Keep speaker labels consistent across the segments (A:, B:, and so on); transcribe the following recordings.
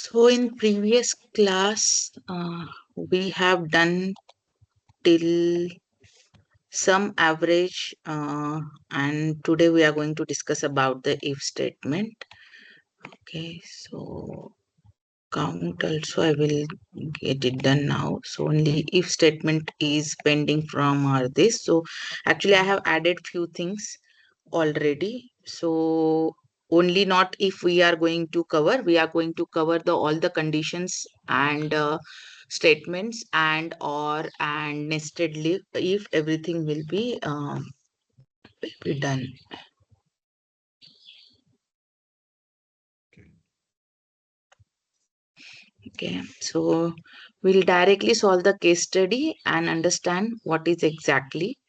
A: So in previous class, we have done till some average, and today we are going to discuss about the if statement. Okay, so count also I will get it done now. So only if statement is pending from this. So actually I have added few things already. So only not if we are going to cover, we are going to cover the all the conditions and statements and nested if everything will be done.
B: Okay.
A: Okay, so we'll directly solve the case study and understand what is exactly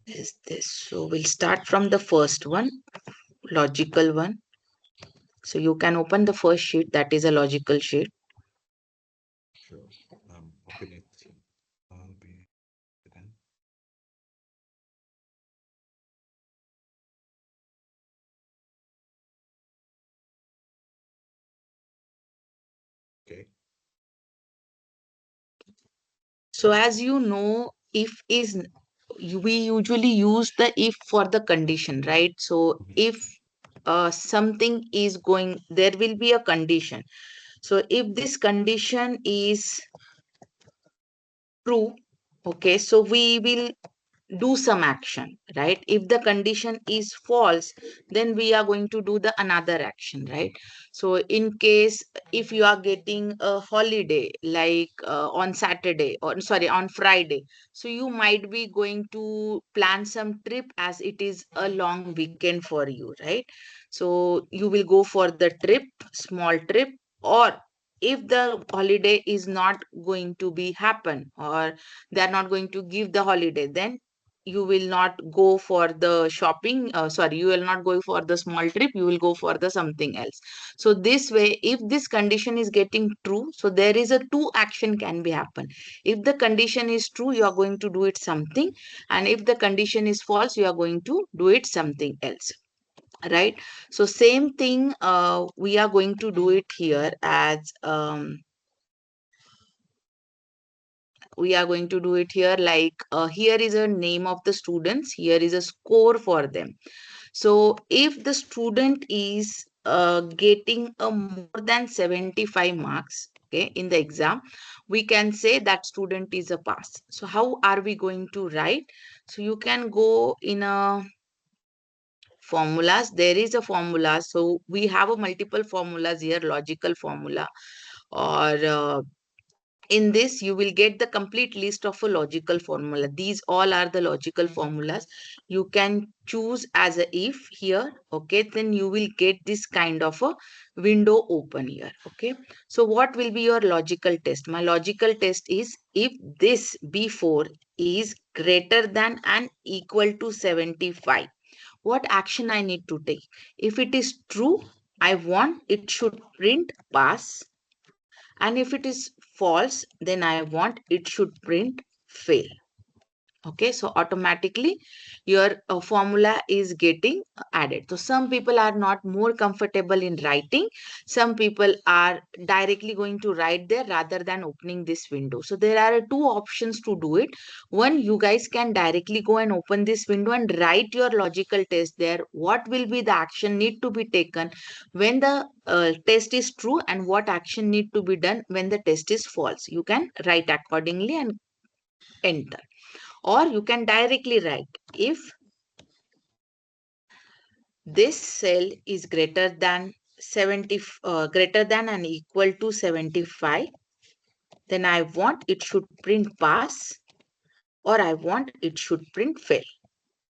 A: is this. So we'll start from the first one, logical one. So you can open the first sheet, that is a logical sheet.
B: Sure. Open it. I'll be then. Okay.
A: So as you know, if is we usually use the if for the condition, right? So
B: Mhm.
A: if something is going, there will be a condition. So if this condition is true, okay, so we will do some action, right? If the condition is false, then we are going to do the another action, right? So in case if you are getting a holiday like on Saturday, or sorry, on Friday, so you might be going to plan some trip as it is a long weekend for you, right? So you will go for the trip, small trip. Or if the holiday is not going to be happen, or they are not going to give the holiday, then you will not go for the shopping, sorry, you will not go for the small trip, you will go for the something else. So this way, if this condition is getting true, so there is a two action can be happen. If the condition is true, you are going to do it something, and if the condition is false, you are going to do it something else, right? So same thing, we are going to do it here as we are going to do it here like here is a name of the students, here is a score for them. So if the student is getting a more than 75 marks, okay, in the exam, we can say that student is a pass. So how are we going to write? So you can go in a formulas, there is a formula. So we have a multiple formulas here, logical formula, or in this you will get the complete list of a logical formula. These all are the logical formulas. You can choose as a if here, okay, then you will get this kind of a window open here, okay. So what will be your logical test? My logical test is if this before is greater than and equal to 75, what action I need to take? If it is true, I want it should print pass, and if it is false, then I want it should print fail. Okay, so automatically your formula is getting added. So some people are not more comfortable in writing, some people are directly going to write there rather than opening this window. So there are two options to do it. One, you guys can directly go and open this window and write your logical test there, what will be the action need to be taken when the test is true, and what action need to be done when the test is false. You can write accordingly and enter. Or you can directly write if this cell is greater than 70, greater than and equal to 75, then I want it should print pass, or I want it should print fail.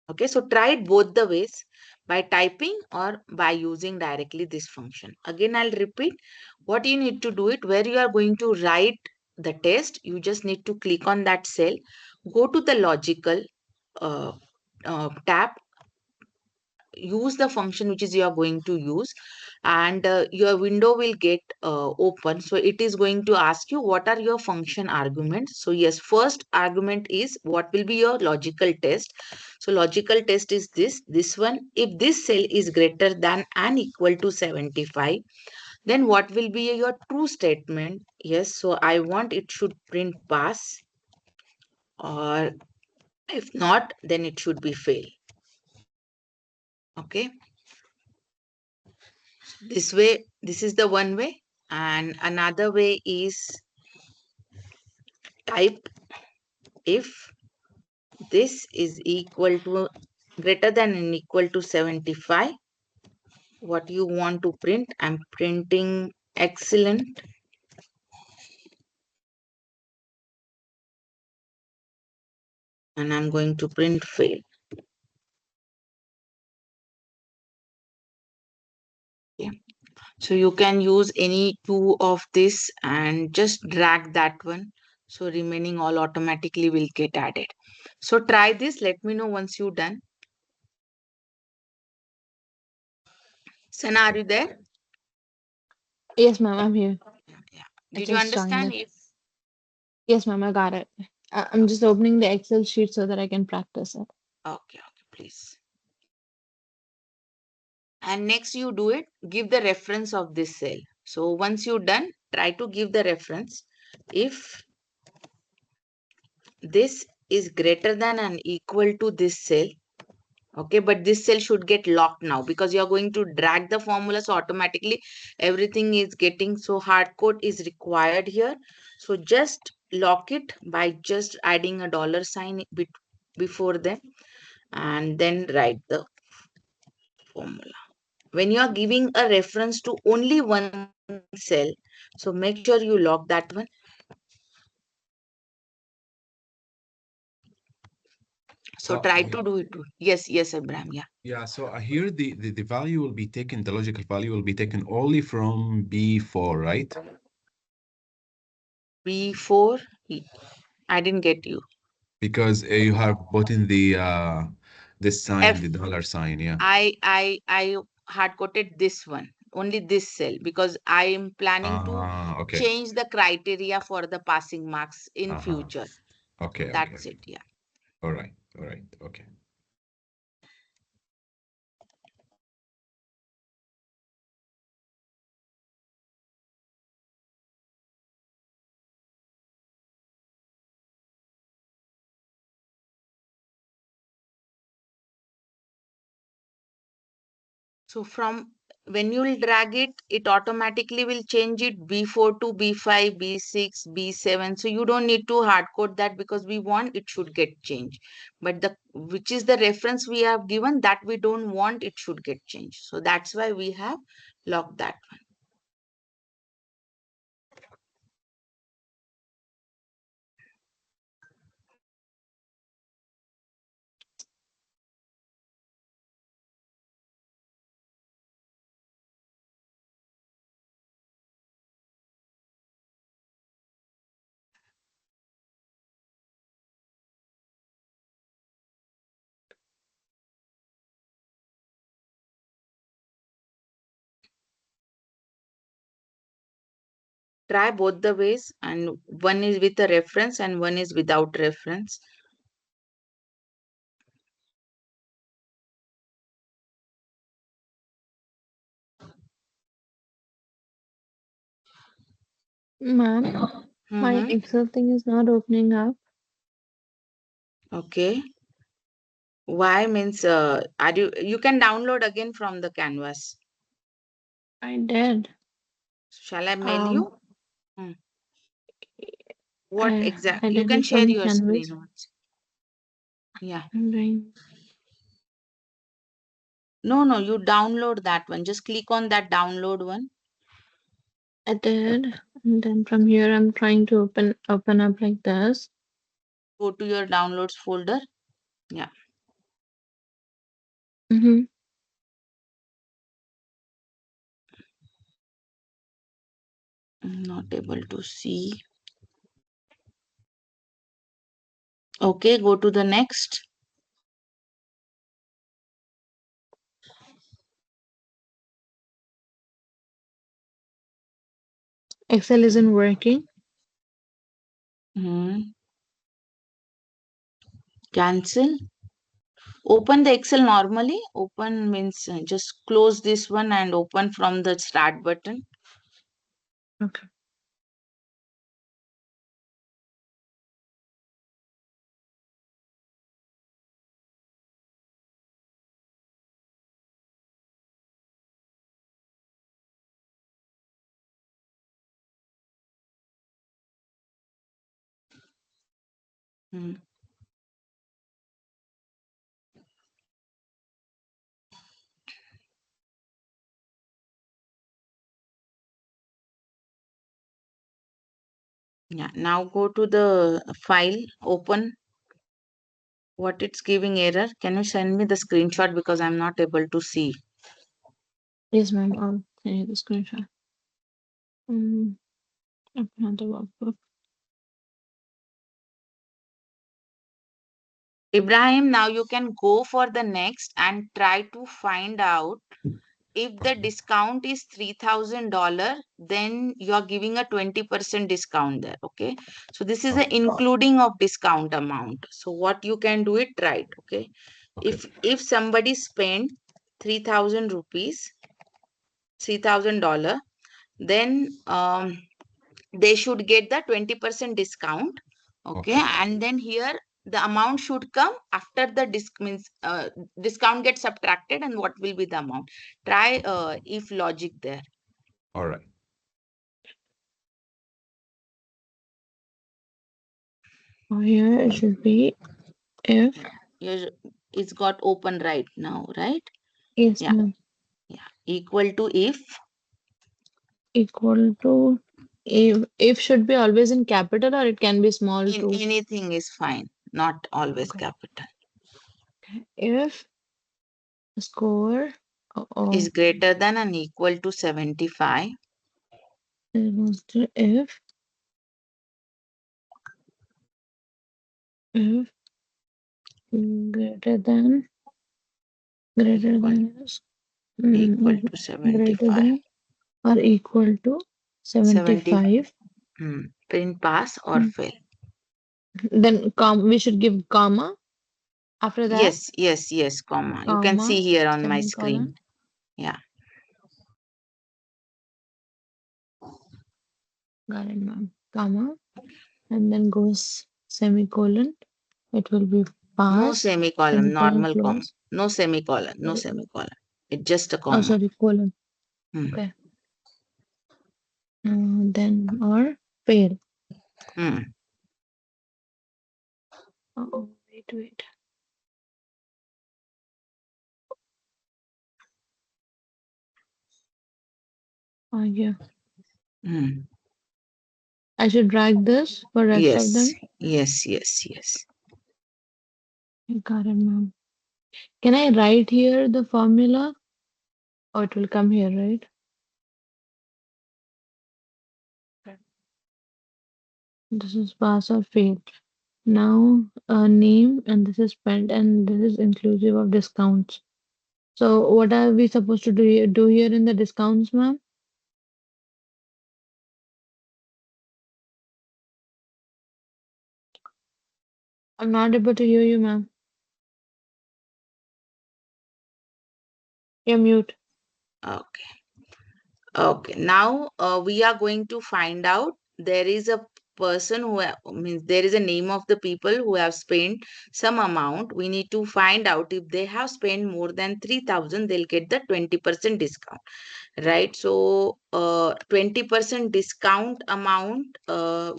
A: Okay, so try it both the ways, by typing or by using directly this function. Again, I'll repeat what you need to do it, where you are going to write the test, you just need to click on that cell, go to the logical uh, tab, use the function which is you are going to use, and your window will get open. So it is going to ask you what are your function arguments. So yes, first argument is what will be your logical test. So logical test is this one. If this cell is greater than and equal to 75, then what will be your true statement? Yes, so I want it should print pass, or if not, then it should be fail. Okay, this way, this is the one way. And another way is type if this is equal to greater than and equal to 75. What you want to print? I'm printing excellent, and I'm going to print fail. Okay. So you can use any two of this and just drag that one. So remaining all automatically will get added. So try this. Let me know once you're done. Sana, are you there?
C: Yes, ma'am, I'm here.
A: Yeah.
C: I
A: Did you
C: just joined
A: understand?
C: it.
A: If
C: Yes, ma'am, I got it. I'm just opening the Excel sheet so that I can practice it.
A: okay, okay, please. And next you do it, give the reference of this cell. So once you're done, try to give the reference. If this is greater than and equal to this cell, okay, but this cell should get locked now because you're going to drag the formula, so automatically everything is getting, so hard code is required here. So just lock it by just adding a dollar sign before them, and then write the formula. When you are giving a reference to only one cell, so make sure you lock that one. So try
B: So
A: to do it too. Yes, yes, Abraham. Yeah.
B: yeah, so here the value will be taken, the logical value will be taken only from B4, right?
A: B4. I didn't get you.
B: Because you have put in the this sign,
A: F.
B: the dollar sign, yeah.
A: I hard coded this one, only this cell, because I am planning to
B: Okay.
A: change the criteria for the passing marks in
B: Uh-huh.
A: future.
B: Okay, okay,
A: That's
B: okay.
A: it. Yeah.
B: All right, okay.
A: So from when you will drag it, it automatically will change it B4 to B5, B6, B7. So you don't need to hard code that because we want it should get changed. But the which is the reference we have given that we don't want it should get changed. So that's why we have locked that. Try both the ways, and one is with a reference and one is without reference.
C: Ma'am, my
A: Mm-hmm.
C: Excel thing is not opening up.
A: Okay. Why means are you can download again from the canvas.
C: I did.
A: Shall I mail
C: Um,
A: you? Hmm. What
C: I
A: exact?
C: I
A: You
C: did
A: can
C: it
A: share
C: from
A: your screen
C: Canvas.
A: once. Yeah.
C: I'm doing.
A: No, no, you download that one. Just click on that download one.
C: I did, and then from here I'm trying to open up like this.
A: Go to your downloads folder. Yeah.
C: Mm-hmm.
A: I'm not able to see. Okay, go to the next.
C: Excel isn't working.
A: Cancel. Open the Excel normally. Open means just close this one and open from the start button.
C: Okay.
A: Hmm. Yeah. Now go to the file. Open. What it's giving error? Can you send me the screenshot because I'm not able to see?
C: Yes, ma'am. I'll send you the screenshot. Um, open the workbook.
A: Ibrahim, now you can go for the next and try to find out if the discount is $3,000, then you are giving a 20% discount there. Okay. So this is the
B: Okay.
A: including of discount amount. So what you can do it right. Okay.
B: Okay.
A: If somebody spent 3,000 rupees, $3,000, then they should get the 20% discount. Okay.
B: Okay.
A: And then here the amount should come after the discount gets subtracted, and what will be the amount. Try if logic there.
B: All right.
C: Oh, here it should be if.
A: Yeah. It's got open right now, right?
C: Yes,
A: Yeah.
C: ma'am.
A: Yeah. Equal to if.
C: Equal to if should be always in capital or it can be small
A: In
C: too.
A: anything is fine, not always
C: Okay.
A: capital.
C: If score
A: Is greater than and equal to 75.
C: equals to if greater than greater
A: Equal
C: than is
A: equal to
C: greater
A: 75.
C: than or equal to
A: 70.
C: 75.
A: Print pass or
C: Mm.
A: fail.
C: Then we should give comma after that,
A: Yes, yes, yes, comma. You can
C: comma,
A: see here on my screen.
C: semicolon.
A: Yeah.
C: Got it, ma'am. Comma, and then goes semicolon. It will be
A: No
C: pass,
A: semicolon,
C: semicolon
A: normal comma.
C: close.
A: No semicolon, no
C: Uh,
A: semicolon. It's just a
C: Oh,
A: comma.
C: sorry, colon.
A: Hmm.
C: Okay. Then or fail.
A: Hmm.
C: Oh, wait. Yeah.
A: Hmm.
C: I should drag this for rest of
A: Yes,
C: them.
A: yes, yes, yes.
C: I got it, ma'am. Can I write here the formula? Oh, it will come here, right? Okay. This is pass or fail. Now, name, and this is spent, and this is inclusive of discounts. So, what are we supposed to do here in the discounts, ma'am? I'm not able to hear you, ma'am. You're mute.
A: Okay. Okay, now we are going to find out there is a person who means there is a name of the people who have spent some amount. We need to find out if they have spent more than 3,000, they'll get the 20% discount, right? So 20% discount amount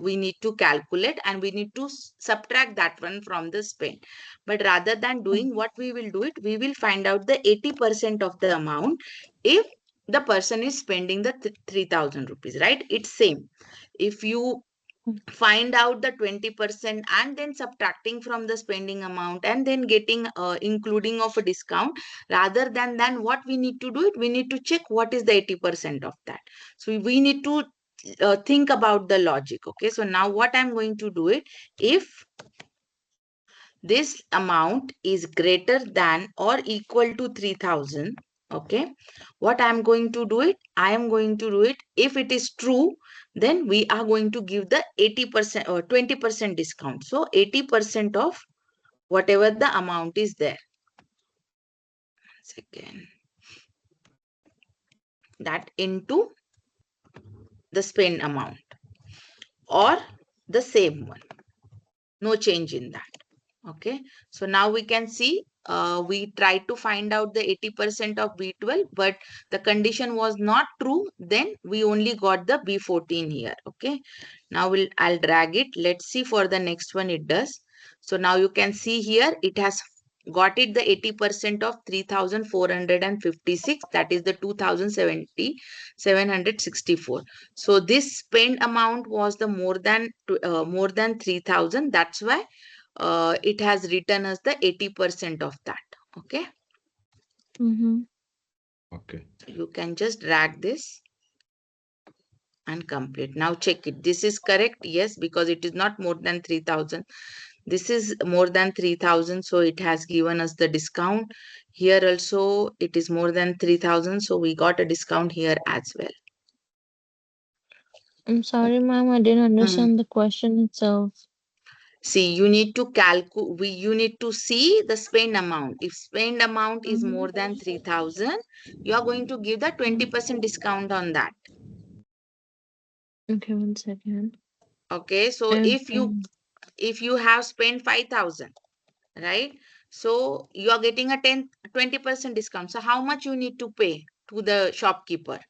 A: we need to calculate, and we need to subtract that one from the spend. But rather than doing what we will do it, we will find out the 80% of the amount if the person is spending the 3,000 rupees, right? It's same. If you find out the 20% and then subtracting from the spending amount and then getting including of a discount, rather than what we need to do it, we need to check what is the 80% of that. So we need to think about the logic. Okay, so now what I'm going to do it, if this amount is greater than or equal to 3,000, Okay, what I am going to do it, I am going to do it, if it is true, then we are going to give the 80% or 20% discount. So 80% of whatever the amount is there. Second, that into the spend amount, or the same one, no change in that. Okay, so now we can see, we tried to find out the 80% of B12, but the condition was not true, then we only got the B14 here. Okay, now I'll drag it. Let's see for the next one it does. So now you can see here it has got it the 80% of 3,456, that is the 2,764. So this spend amount was the more than 3,000. That's why it has written as the 80% of that. Okay,
C: Mm-hmm.
B: Okay.
A: you can just drag this and complete. Now check it. This is correct. Yes, because it is not more than 3,000. This is more than 3,000. So it has given us the discount. Here also it is more than 3,000. So we got a discount here as well.
C: I'm sorry, ma'am, I didn't
A: Hmm.
C: understand the question itself.
A: See, you need to calculate, you need to see the spend amount. If spend amount is
C: Mm-hmm.
A: more than 3,000, you are going to give the 20% discount on that.
C: Okay, 1 second.
A: Okay, so
C: If
A: if you have spent 5,000, right? So you are getting a 20% discount. So how much you need to pay to the shopkeeper?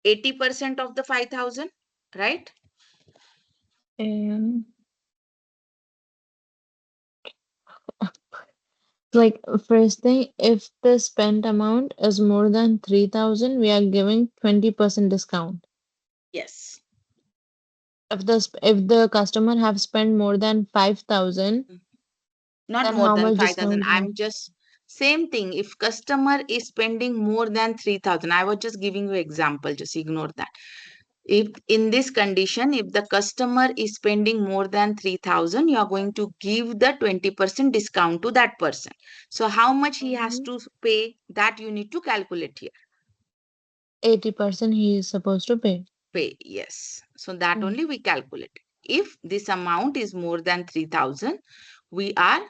A: 80% of the 5,000, right?
C: um, like first thing, if the spent amount is more than 3,000, we are giving 20% discount.
A: Yes.
C: If the customer have spent more than 5,000,
A: Not
C: then
A: more
C: how
A: than
C: much
A: 5,000.
C: discount we have?
A: I'm just same thing. If customer is spending more than 3,000, I was just giving you example, just ignore that. If in this condition, if the customer is spending more than 3,000, you are going to give the 20% discount to that person. So how much he has
C: Mhm.
A: to pay, that you need to calculate here.
C: 80% he is supposed to pay.
A: Pay, yes. So that
C: Mm.
A: only we calculate. If this amount is more than 3,000, we are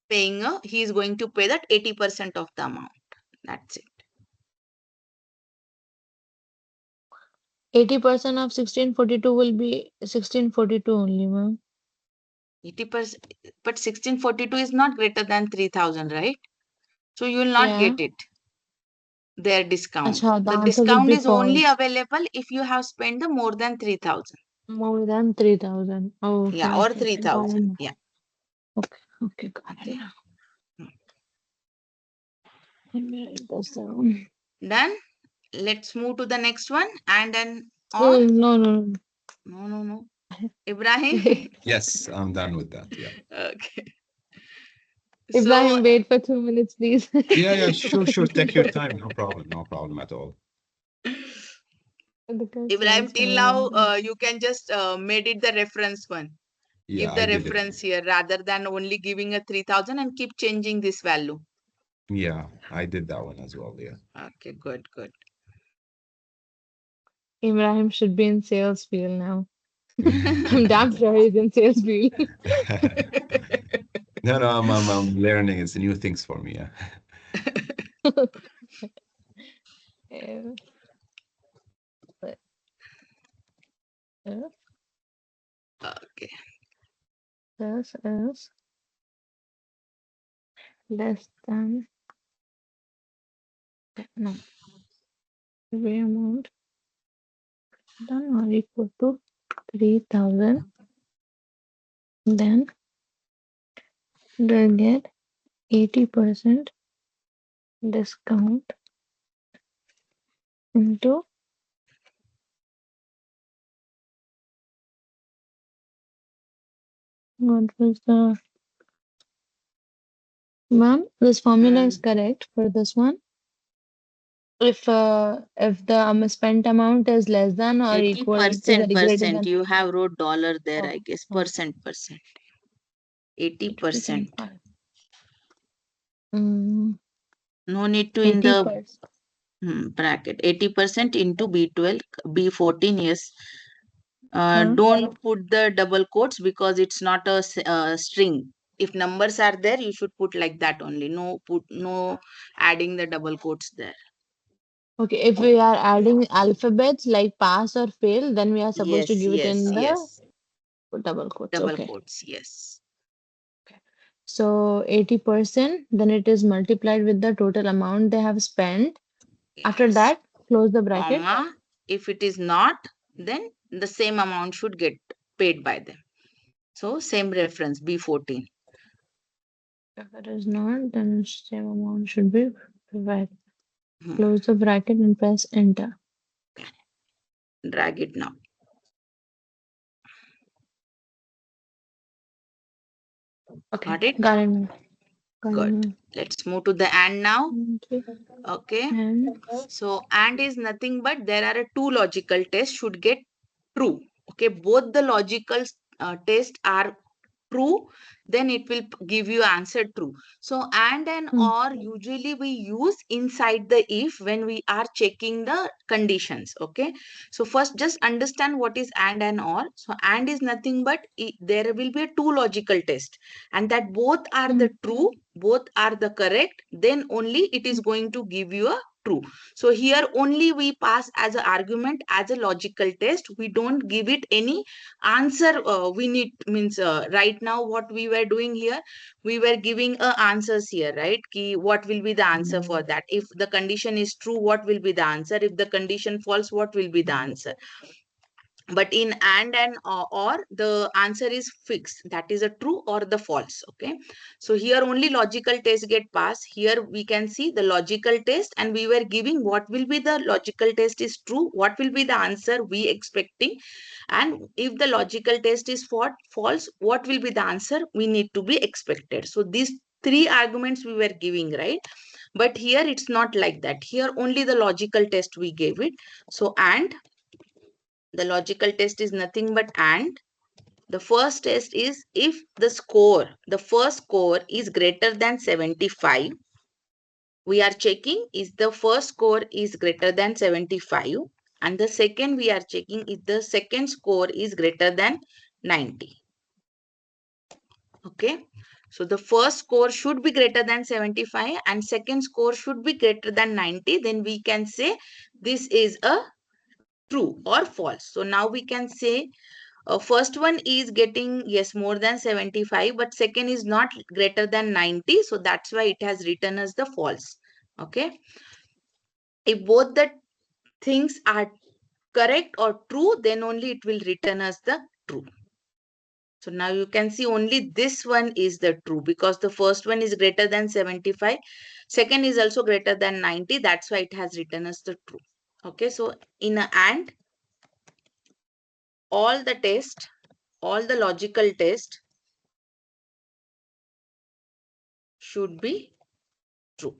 A: paying, he is going to pay that 80% of the amount. That's it.
C: 80% of 1642 will be 1642 only, ma'am.
A: 80%, but 1642 is not greater than 3,000, right? So you will not
C: Yeah.
A: get it, their discount.
C: Acha, the
A: The
C: answer will
A: discount
C: be
A: is only
C: false.
A: available if you have spent the more than 3,000.
C: More than 3,000. Oh, okay,
A: Yeah, or
C: okay, okay. Got it
A: 3,000.
C: now.
A: Yeah.
C: Okay, okay, got it
A: Okay.
C: now.
A: Mm.
C: Let me write this down.
A: Done. Let's move to the next one. And then, or
C: Oh, no, no,
A: no, no, no.
C: no.
A: Ibrahim.
B: Yes, I'm done with that. Yeah.
A: Okay. So,
C: Ibrahim, wait for 2 minutes, please.
B: Yeah, yeah, sure, sure. Take your time. No problem. No problem at all.
C: Because
A: Ibrahim,
C: sales
A: till now,
C: manager.
A: you can just made it the reference one.
B: Yeah,
A: Give
B: I
A: the
B: did it.
A: reference here rather than only giving a 3,000 and keep changing this value.
B: Yeah, I did that one as well. Yeah.
A: Okay, good, good.
C: Ibrahim should be in sales field now. I'm damn sure he's in sales field.
B: No, no, I'm learning. It's new things for me. Yeah.
C: If, if
A: Okay.
C: this is less than, no, the amount done or equal to 3,000, then they'll get 80% discount into what was the, ma'am, this formula is
A: Mm.
C: correct for this one. If the spent amount is less than or equal to the
A: 80%,
C: greater
A: percent.
C: than,
A: You have wrote dollar there,
C: oh,
A: I guess.
C: oh,
A: Percent. 80%.
C: 82.5. Mm,
A: No need to in the
C: 80%.
A: bracket. 80% into B12, B14, yes.
C: Huh?
A: Don't put the double quotes because it's not a string. If numbers are there, you should put like that only. No adding the double quotes there.
C: Okay, if we are adding alphabets like pass or fail, then we are supposed to
A: Yes,
C: give it
A: yes,
C: in the
A: yes.
C: double quotes.
A: Double
C: Okay.
A: quotes, yes.
C: So 80%, then it is multiplied with the total amount they have spent. After
A: Yes.
C: that, close the bracket.
A: Comma. If it is not, then the same amount should get paid by them. So same reference B14.
C: If it is not, then same amount should be provided.
A: Hmm.
C: Close the bracket and press enter.
A: Drag it now.
C: Okay,
A: Got it?
C: got it, ma'am. Got it,
A: Good.
C: ma'am.
A: Let's move to the and now.
C: Okay.
A: Okay.
C: And
A: So and is nothing but there are a two logical tests should get true. Okay. Both the logical tests are true, then it will give you answer true. So and
C: mm,
A: or usually we use inside the if when we are checking the conditions. Okay, so first just understand what is and or. So and is nothing but there will be a two logical test, and that both are
C: mm,
A: the true, both are the correct, then only it is
C: mm,
A: going to give you a true. So here only we pass as an argument as a logical test, we don't give it any answer. We need means right now what we were doing here, we were giving answers here, right? Ki what will be the answer for that? If the condition is true, what will be the answer? If the condition false, what will be the answer? But in and or the answer is fixed, that is a true or the false. Okay, so here only logical test get passed. Here we can see the logical test, and we were giving what will be the logical test is true, what will be the answer we expecting, and if the logical test is false, what will be the answer we need to be expected. So these three arguments we were giving, right? But here it's not like that. Here only the logical test we gave it. So and the logical test is nothing but and. The first test is if the first score is greater than 75. We are checking is the first score is greater than 75. And the second we are checking is the second score is greater than 90. Okay. So the first score should be greater than 75 and second score should be greater than 90. Then we can say this is a true or false. So now we can say first one is getting yes more than 75, but second is not greater than 90, so that's why it has written as the false. Okay, if both the things are correct or true, then only it will return as the true. So now you can see only this one is the true because the first one is greater than 75, second is also greater than 90, that's why it has written as the true. Okay, so in a and all the test, all the logical test should be true.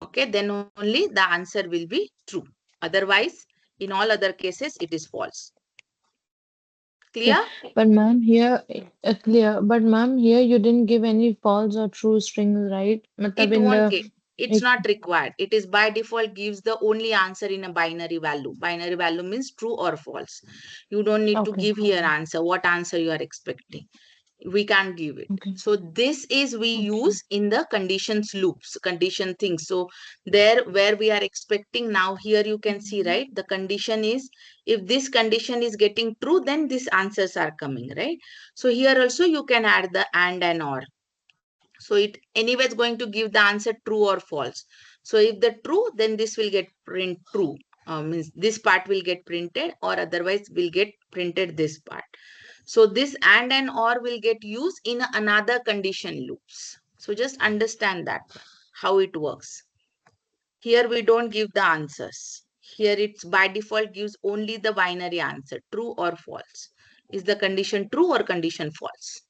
A: Okay, then only the answer will be true. Otherwise, in all other cases, it is false.
C: okay.
A: Clear?
C: But ma'am, here clear. But ma'am, here you didn't give any false or true strings, right? Matlab
A: It
C: in
A: won't
C: the
A: give. It's
C: like,
A: not required. It is by default gives the only answer in a binary value. Binary value means true or false. You don't need to
C: okay,
A: give here answer. What answer you are expecting? We can't give it.
C: okay,
A: So this is we
C: okay.
A: use in the conditions loops, condition things. So there where we are expecting now, here you can see, right? The condition is if this condition is getting true, then these answers are coming, right? So here also you can add the and or. So it anyway is going to give the answer true or false. So if the true, then this will get print true. Means this part will get printed, or otherwise will get printed this part. So this and or will get used in another condition loops. So just understand that how it works. Here we don't give the answers. Here it's by default gives only the binary answer, true or false. Is the condition true or condition false?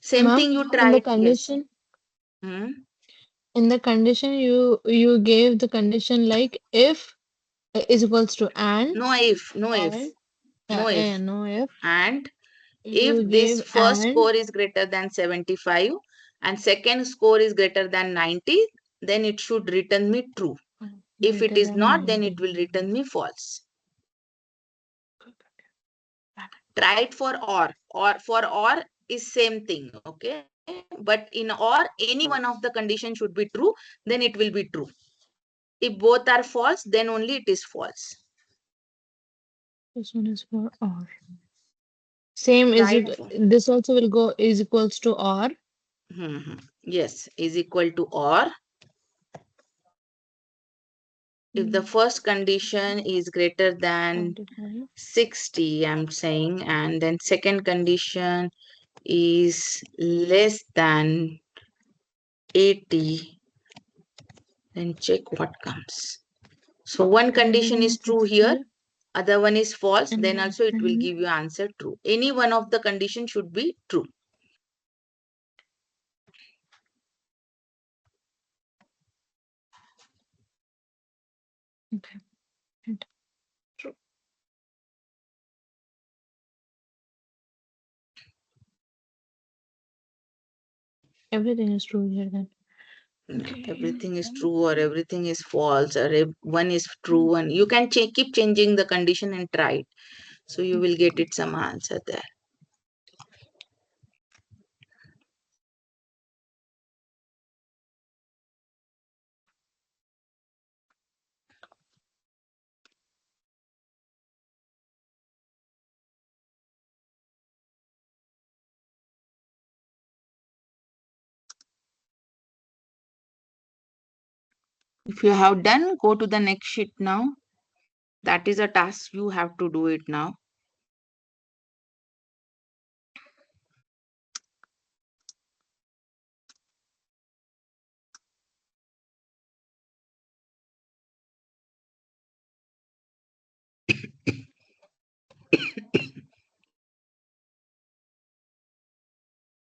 A: Same
C: Ma'am,
A: thing you
C: in the
A: tried. Yes.
C: condition,
A: Hmm?
C: you gave the condition like if is equals to
A: No if, no if,
C: and
A: no if.
C: no if
A: And if
C: you
A: this
C: gave
A: first
C: and
A: score is greater than 75, and second score is greater than 90, then it should return me true. If it
C: Greater
A: is
C: than
A: not, then it
C: 90.
A: will return me false. Try it for or is same thing, okay? But in or, any one of the condition should be true, then it will be true. If both are false, then only it is false.
C: This one is for or. Same is
A: Try
C: it.
A: it for
C: This also will go is equals to or.
A: yes, is equal to or. If the
C: Mm,
A: first condition is greater than
C: 25.
A: 60, I'm saying, and then second condition is less than 80, then check what comes. So one
C: Greater
A: condition
C: than
A: is true here,
C: 60
A: other one is false,
C: and
A: then
C: less
A: also it will
C: than.
A: give you answer true. Any one of the condition should be true.
C: Okay. And true. Everything is true here then.
A: Yeah,
C: Okay.
A: everything is true or everything is false, or if one is true, and you can keep changing the condition and try it. So you will get it some answer there. If you have done, go to the next sheet now. That is a task, you have to do it now.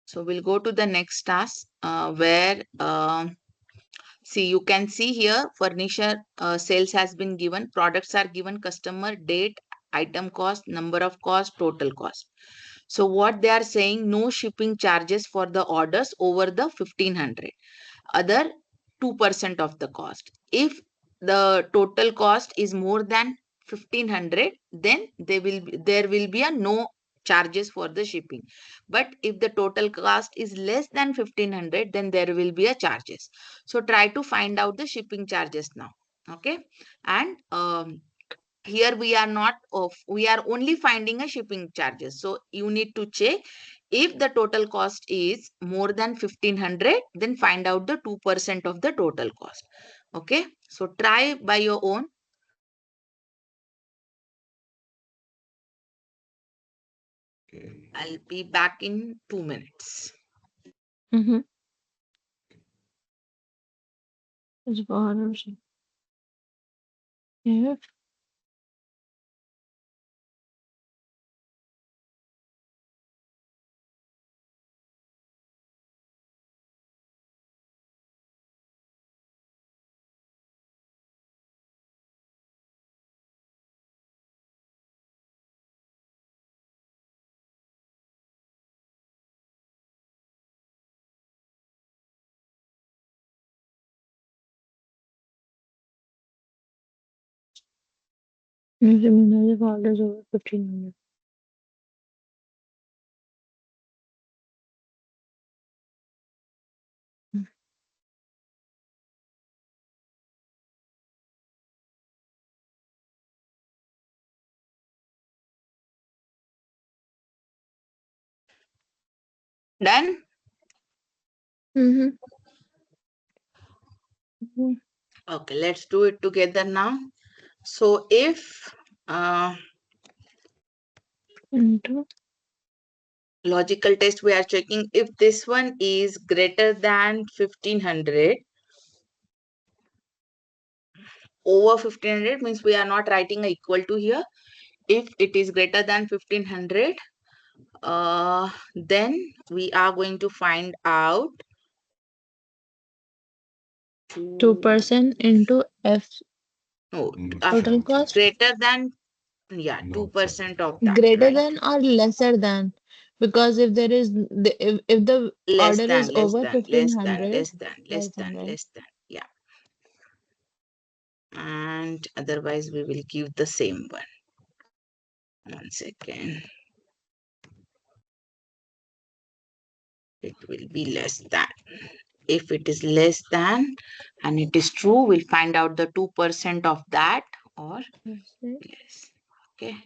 A: So we'll go to the next task where see, you can see here furniture sales has been given, products are given, customer, date, item cost, number of cost, total cost. So what they are saying, no shipping charges for the orders over the 1500, other 2% of the cost. If the total cost is more than 1500, then there will be a no charges for the shipping. But if the total cost is less than 1500, then there will be a charges. So try to find out the shipping charges now. Okay, and here we are not of, we are only finding a shipping charges. So you need to check, if the total cost is more than 1500, then find out the 2% of the total cost. Okay, so try by your own.
B: Okay.
A: I'll be back in 2 minutes.
C: Mm-hmm. It's for here. Minimum orders over 1500.
A: Done.
C: Mm-hmm. Mm-hmm.
A: Okay, let's do it together now. So if
C: Into
A: logical test, we are checking if this one is greater than 1500, over 1500 means we are not writing a equal to here. If it is greater than 1500, then we are going to find out to
C: 2% into F
A: no,
B: No
C: total
B: charges.
C: cost.
A: greater than, yeah,
B: No
A: 2%
B: charges.
A: of that,
C: Greater
A: right?
C: than or lesser than. Because if there is if the
A: Less
C: order is
A: than, less
C: over
A: than, less than,
C: 1500,
A: less than, less
C: less
A: than,
C: than, right?
A: less than. Yeah. And otherwise, we will give the same one. One second. It will be less than. If it is less than and it is true, we'll find out the 2% of that or
C: Yes, right.
A: less. Okay.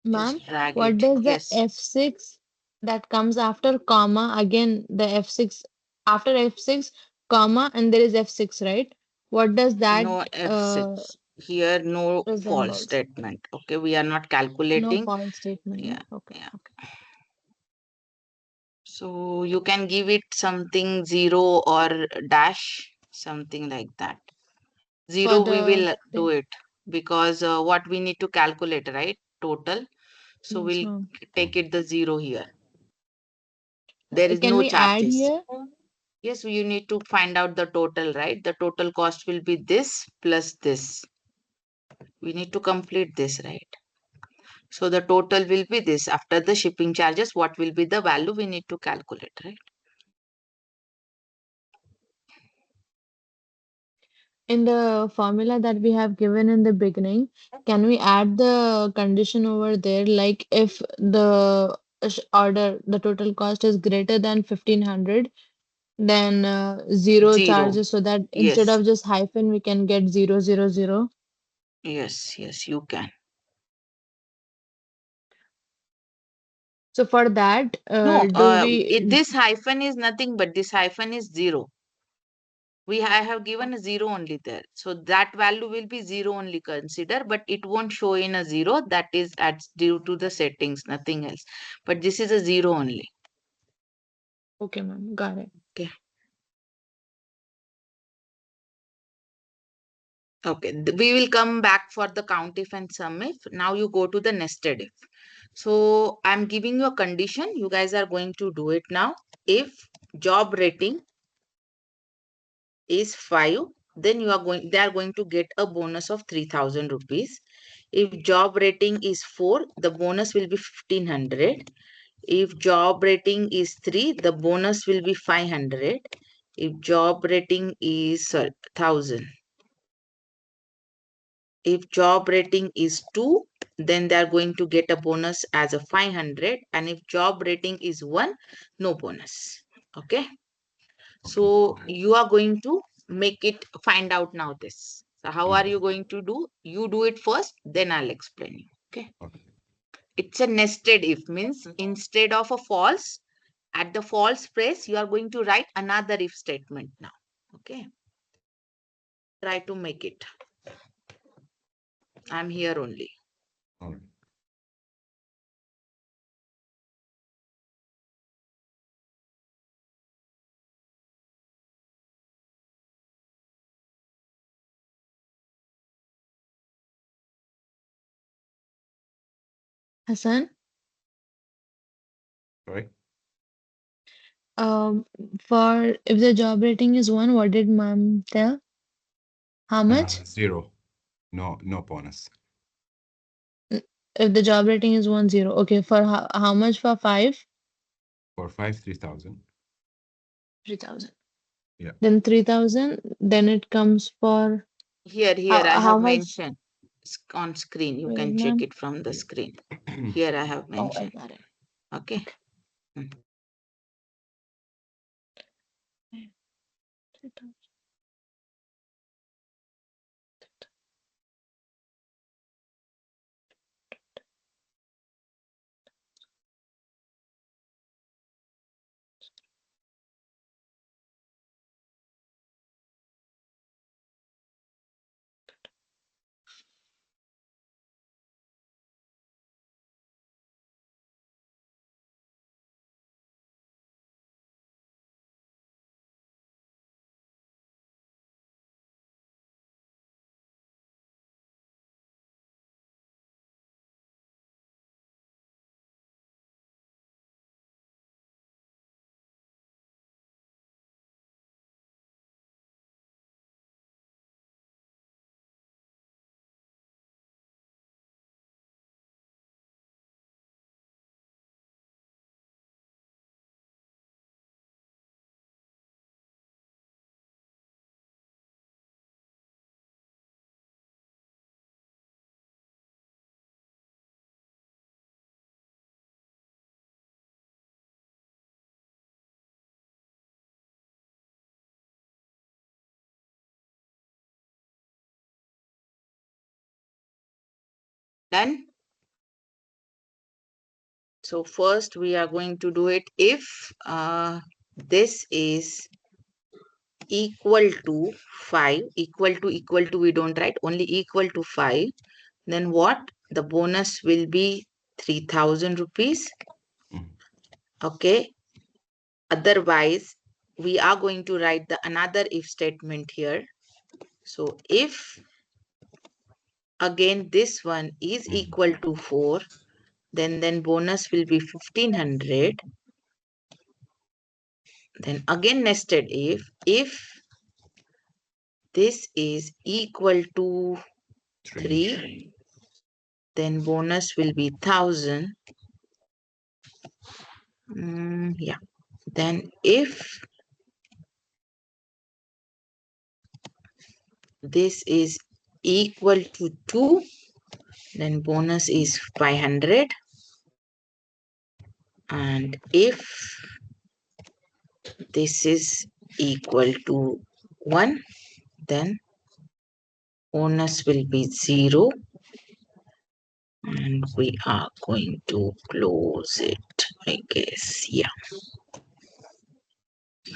C: Ma'am,
A: Just drag
C: what
A: it.
C: does the
A: Yes.
C: F6 that comes after comma, again the F6, after F6 comma, and there is F6, right? What does that
A: No F6. Here, no false
C: resembles?
A: statement. Okay. We are not
C: No
A: calculating.
C: false statement,
A: Yeah.
C: right? Okay,
A: Yeah.
C: okay.
A: So you can give it something zero or dash, something like that.
C: For
A: Zero, we
C: the
A: will do it because what we need to calculate, right? Total. So
C: yes,
A: we'll
C: ma'am.
A: take it the zero here. There is
C: Can
A: no
C: we add
A: charges.
C: here?
A: Yes, you need to find out the total, right? The total cost will be this plus this. We need to complete this, right? So the total will be this. After the shipping charges, what will be the value we need to calculate, right?
C: In the formula that we have given in the beginning, can we add the condition over there? Like if the order, the total cost is greater than 1500, then zero
A: Zero.
C: charges, so that instead
A: Yes.
C: of just hyphen, we can get 000.
A: Yes. Yes, you can.
C: So for that,
A: No,
C: do we,
A: this hyphen is nothing but this hyphen is zero. I have given a zero only there. So that value will be zero only consider, but it won't show in a zero. That is due to the settings, nothing else. But this is a zero only.
C: okay, ma'am, got it.
A: Okay. Okay. We will come back for the count if and sum if. Now you go to the nested if. So I'm giving you a condition. You guys are going to do it now. If job rating is 5, then they are going to get a bonus of 3000 rupees. If job rating is 4, the bonus will be 1500. If job rating is 3, the bonus will be 500. If job rating is 1000. If job rating is 2, then they are going to get a bonus as a 500. And if job rating is 1, no bonus. Okay.
B: Okay.
A: So you are going to make it find out now this. So how are
B: Yeah.
A: you going to do? You do it first, then I'll explain you. Okay.
B: Okay.
A: It's a nested if means instead of a false, at the false place, you are going to write another if statement now. Okay. Try to make it. I'm here only.
B: All right.
C: Hassan,
B: Sorry.
C: um, for if the job rating is 1, what did ma'am tell? How much?
B: Zero. No, no bonus.
C: If the job rating is 10, okay, for how much for 5?
B: For five, 3000.
C: 3000.
B: Yeah.
C: Then 3000, then it comes for
A: Here I
C: how
A: have
C: much?
A: mentioned on screen. You
C: Wait,
A: can check
C: ma'am.
A: it from the
B: Yeah.
A: screen. Here I have
C: Oh, I
A: mentioned.
C: got it.
A: Okay.
C: Okay.
A: Mm.
C: 3000.
A: Done? So first we are going to do it if this is equal to 5, equal to we don't write, only equal to 5, then what? The bonus will be 3000 rupees.
B: Mhm.
A: Okay. Otherwise, we are going to write the another if statement here. So if again this one is
B: Mhm.
A: equal to 4, then bonus will be 1500. Then again nested if this is equal to
B: 3.
A: 3, then bonus will be 1000. Yeah. Then if this is equal to 2, then bonus is 500. And if this is equal to 1, then bonus will be 0. And we are going to close it, I guess. Yeah.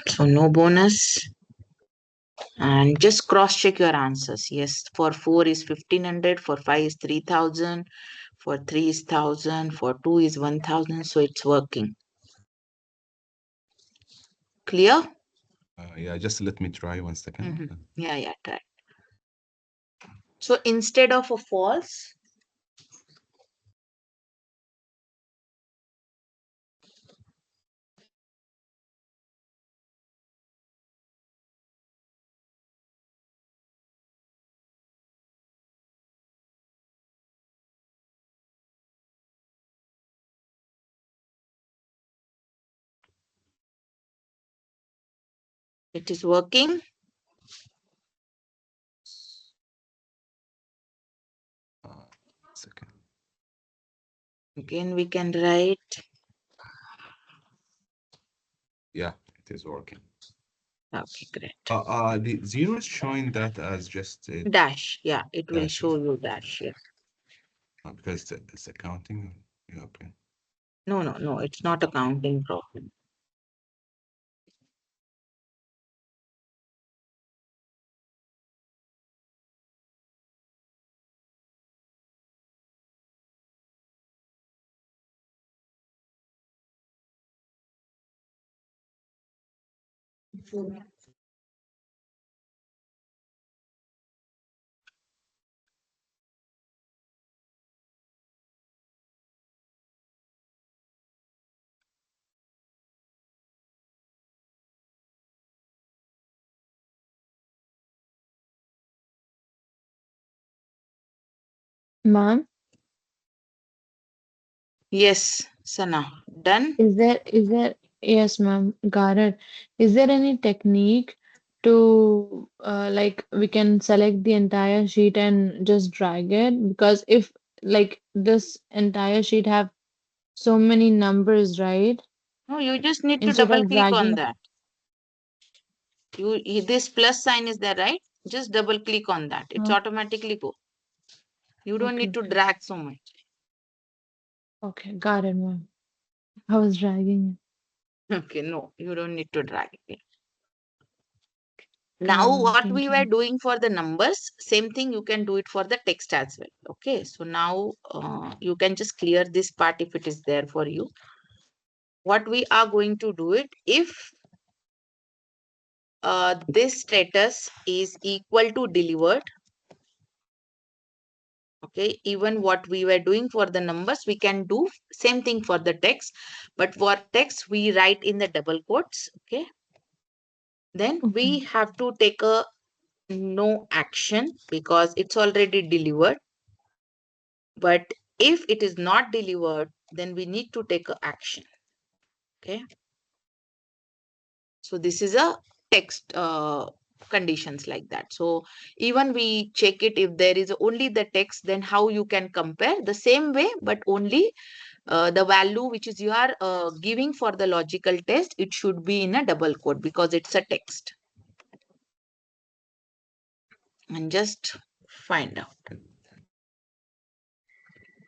A: So no bonus. And just cross check your answers. Yes, for 4 is 1500, for 5 is 3000, for 3 is 1000, for 2 is 1000. So it's working. Clear?
B: Yeah, just let me try 1 second.
A: Yeah, yeah, try. So instead of a false, it is working.
B: Second.
A: Again, we can write.
B: Yeah, it is working.
A: Okay, great.
B: The 0 is showing that as just a
A: Dash. Yeah, it will
B: dash,
A: show you dash. Yeah.
B: because it's accounting. Yeah, okay.
A: No, no, no. It's not a counting problem.
C: Ma'am,
A: Yes, Sana. Done?
C: is there, yes, ma'am, got it. Is there any technique to, like, we can select the entire sheet and just drag it? Because if, like, this entire sheet have so many numbers, right?
A: No, you just need to
C: Instead
A: double
C: of
A: click on
C: dragging,
A: that. This plus sign is there, right? Just double click on that. It's
C: uh,
A: automatically go. You don't
C: okay,
A: need to
C: okay,
A: drag so much.
C: okay, got it, ma'am. I was dragging
A: Okay, no, you don't need to drag it.
C: it. Okay,
A: Now,
C: ma'am,
A: what
C: thank
A: we
C: you,
A: were
C: ma'am.
A: doing for the numbers, same thing you can do it for the text as well. Okay, so now you can just clear this part if it is there for you. What we are going to do it if this status is equal to delivered. Okay, even what we were doing for the numbers, we can do same thing for the text, but for text we write in the double quotes. Okay, then
C: Okay,
A: we have to take a no action because it's already delivered. But if it is not delivered, then we need to take a action. Okay, so this is a text conditions like that. So even we check it if there is only the text, then how you can compare the same way, but only the value which is you are giving for the logical test, it should be in a double quote because it's a text. And just find out.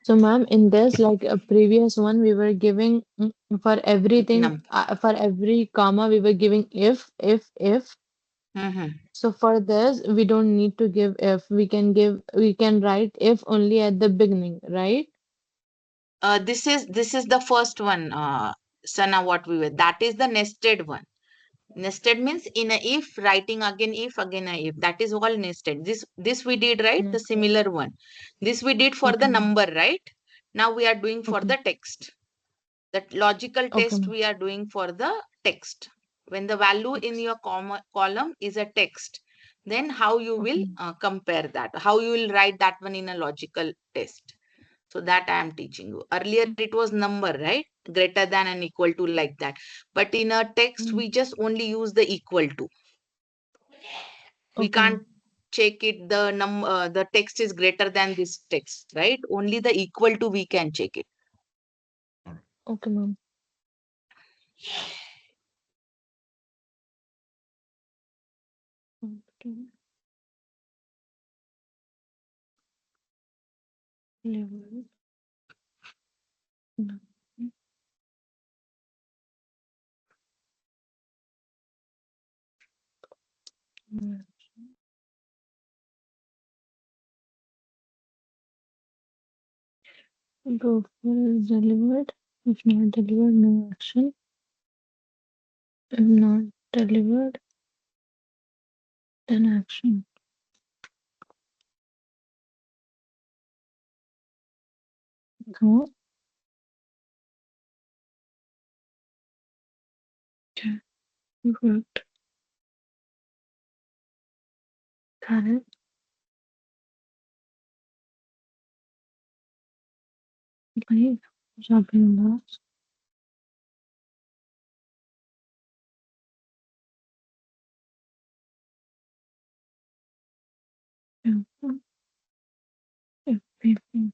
C: So, ma'am, in this, like a previous one, we were giving for everything,
A: Num.
C: for every comma, we were giving if.
A: Mm-hmm.
C: So for this, we don't need to give if. We can write if only at the beginning, right?
A: This is the first one, Sana. What we were, that is the nested one. Nested means in a if, writing if again a if. That is all nested. This we did, right? The
C: Okay,
A: similar one. This we did for
C: okay,
A: the
C: ma'am.
A: number, right? Now we are doing for
C: Okay,
A: the text. That logical
C: okay,
A: test
C: ma'am.
A: we are doing for the text. When the value in
C: Text.
A: your column is a text, then how you
C: Okay,
A: will
C: ma'am.
A: compare that? How you will write that one in a logical test? So that I am teaching you. Earlier it was number, right? Greater than and equal to, like that. But in a text,
C: Mm,
A: we just only use the equal to. We
C: okay,
A: can't
C: ma'am.
A: check it. The text is greater than this text, right? Only the equal to we can check it.
B: All right.
C: Okay, ma'am. Okay, level. No. Mm, Proof is delivered. If not delivered, no action. If not delivered, then action. No. Okay, correct. Correct. Leave. Shopping loss. If people.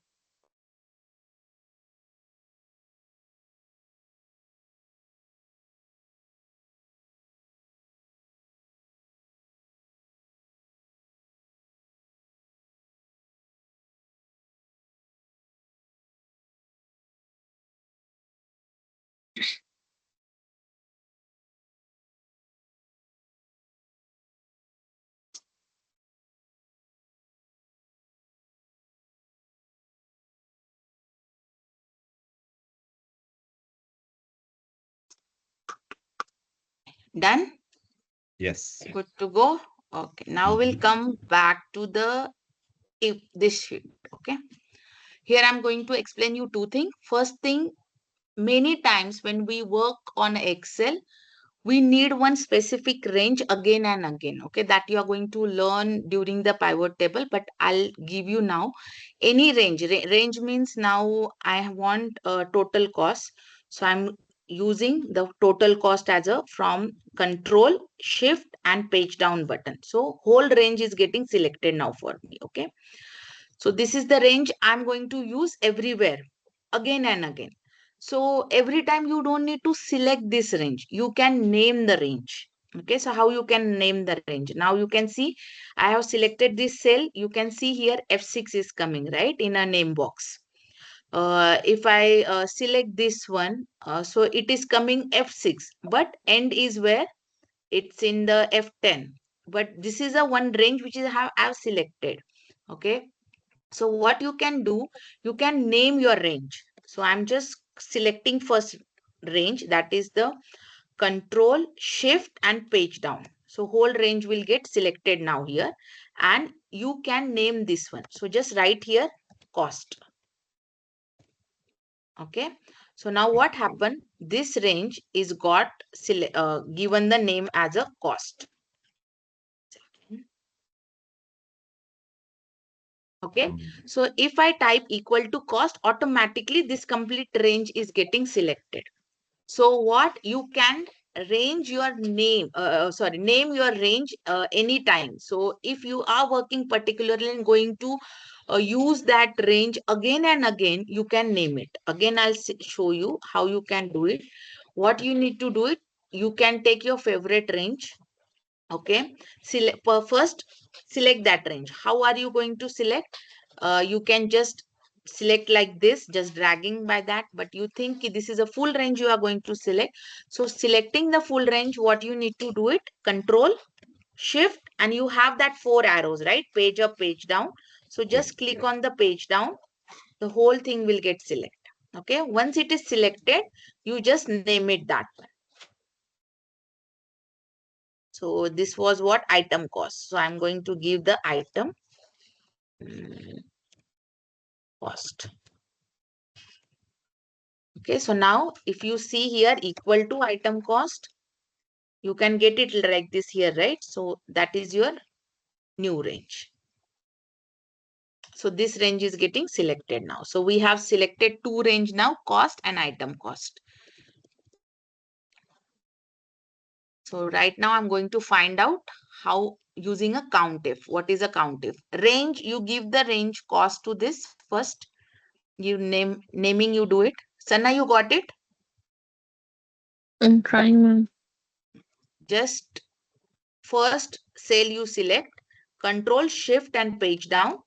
A: Done?
B: Yes.
A: Good to go? Okay. Now we'll
B: Mhm.
A: come back to the if this sheet. Okay. Here I'm going to explain you two things. First thing, many times when we work on Excel, we need one specific range again and again, okay, that you are going to learn during the pivot table, but I'll give you now any range. Range means now I want a total cost, so I'm using the total cost as a from control shift and page down button. So whole range is getting selected now for me, okay. So this is the range I'm going to use everywhere again and again. So every time you don't need to select this range. You can name the range. Okay, so how you can name the range? Now you can see I have selected this cell. You can see here F6 is coming, right, in a name box. If I select this one, so it is coming F6, but end is where it's in the F10. But this is a one range which is I've selected. Okay, so what you can do, you can name your range. So I'm just selecting first range, that is the control shift and page down. So whole range will get selected now here, and you can name this one. So just write here cost. Okay. So now what happened? This range is got given the name as a cost. Okay.
B: Mhm.
A: So if I type equal to cost, automatically this complete range is getting selected. So what you can range your name, sorry, name your range anytime. So if you are working particularly and going to use that range again and again, you can name it. Again, I'll show you how you can do it. What you need to do it, you can take your favorite range. Okay, first select that range. How are you going to select? You can just select like this, just dragging by that, but you think this is a full range you are going to select. So selecting the full range, what you need to do it, control shift, and you have that 4 arrows, right? Page up, page down. So
B: Yeah.
A: just click on the page down, the whole thing will get selected. Okay, once it is selected, you just name it that one. So this was what item cost. So I'm going to give the item cost. Okay, so now if you see here equal to item cost, you can get it like this here, right? So that is your new range. So this range is getting selected now. So we have selected two range now, cost and item cost. So right now I'm going to find out how using a COUNTIF. What is a COUNTIF? Range, you give the range cost to this first. You naming you do it. Sana, you got it?
C: I'm trying, ma'am.
A: Just first cell you select, control shift and page down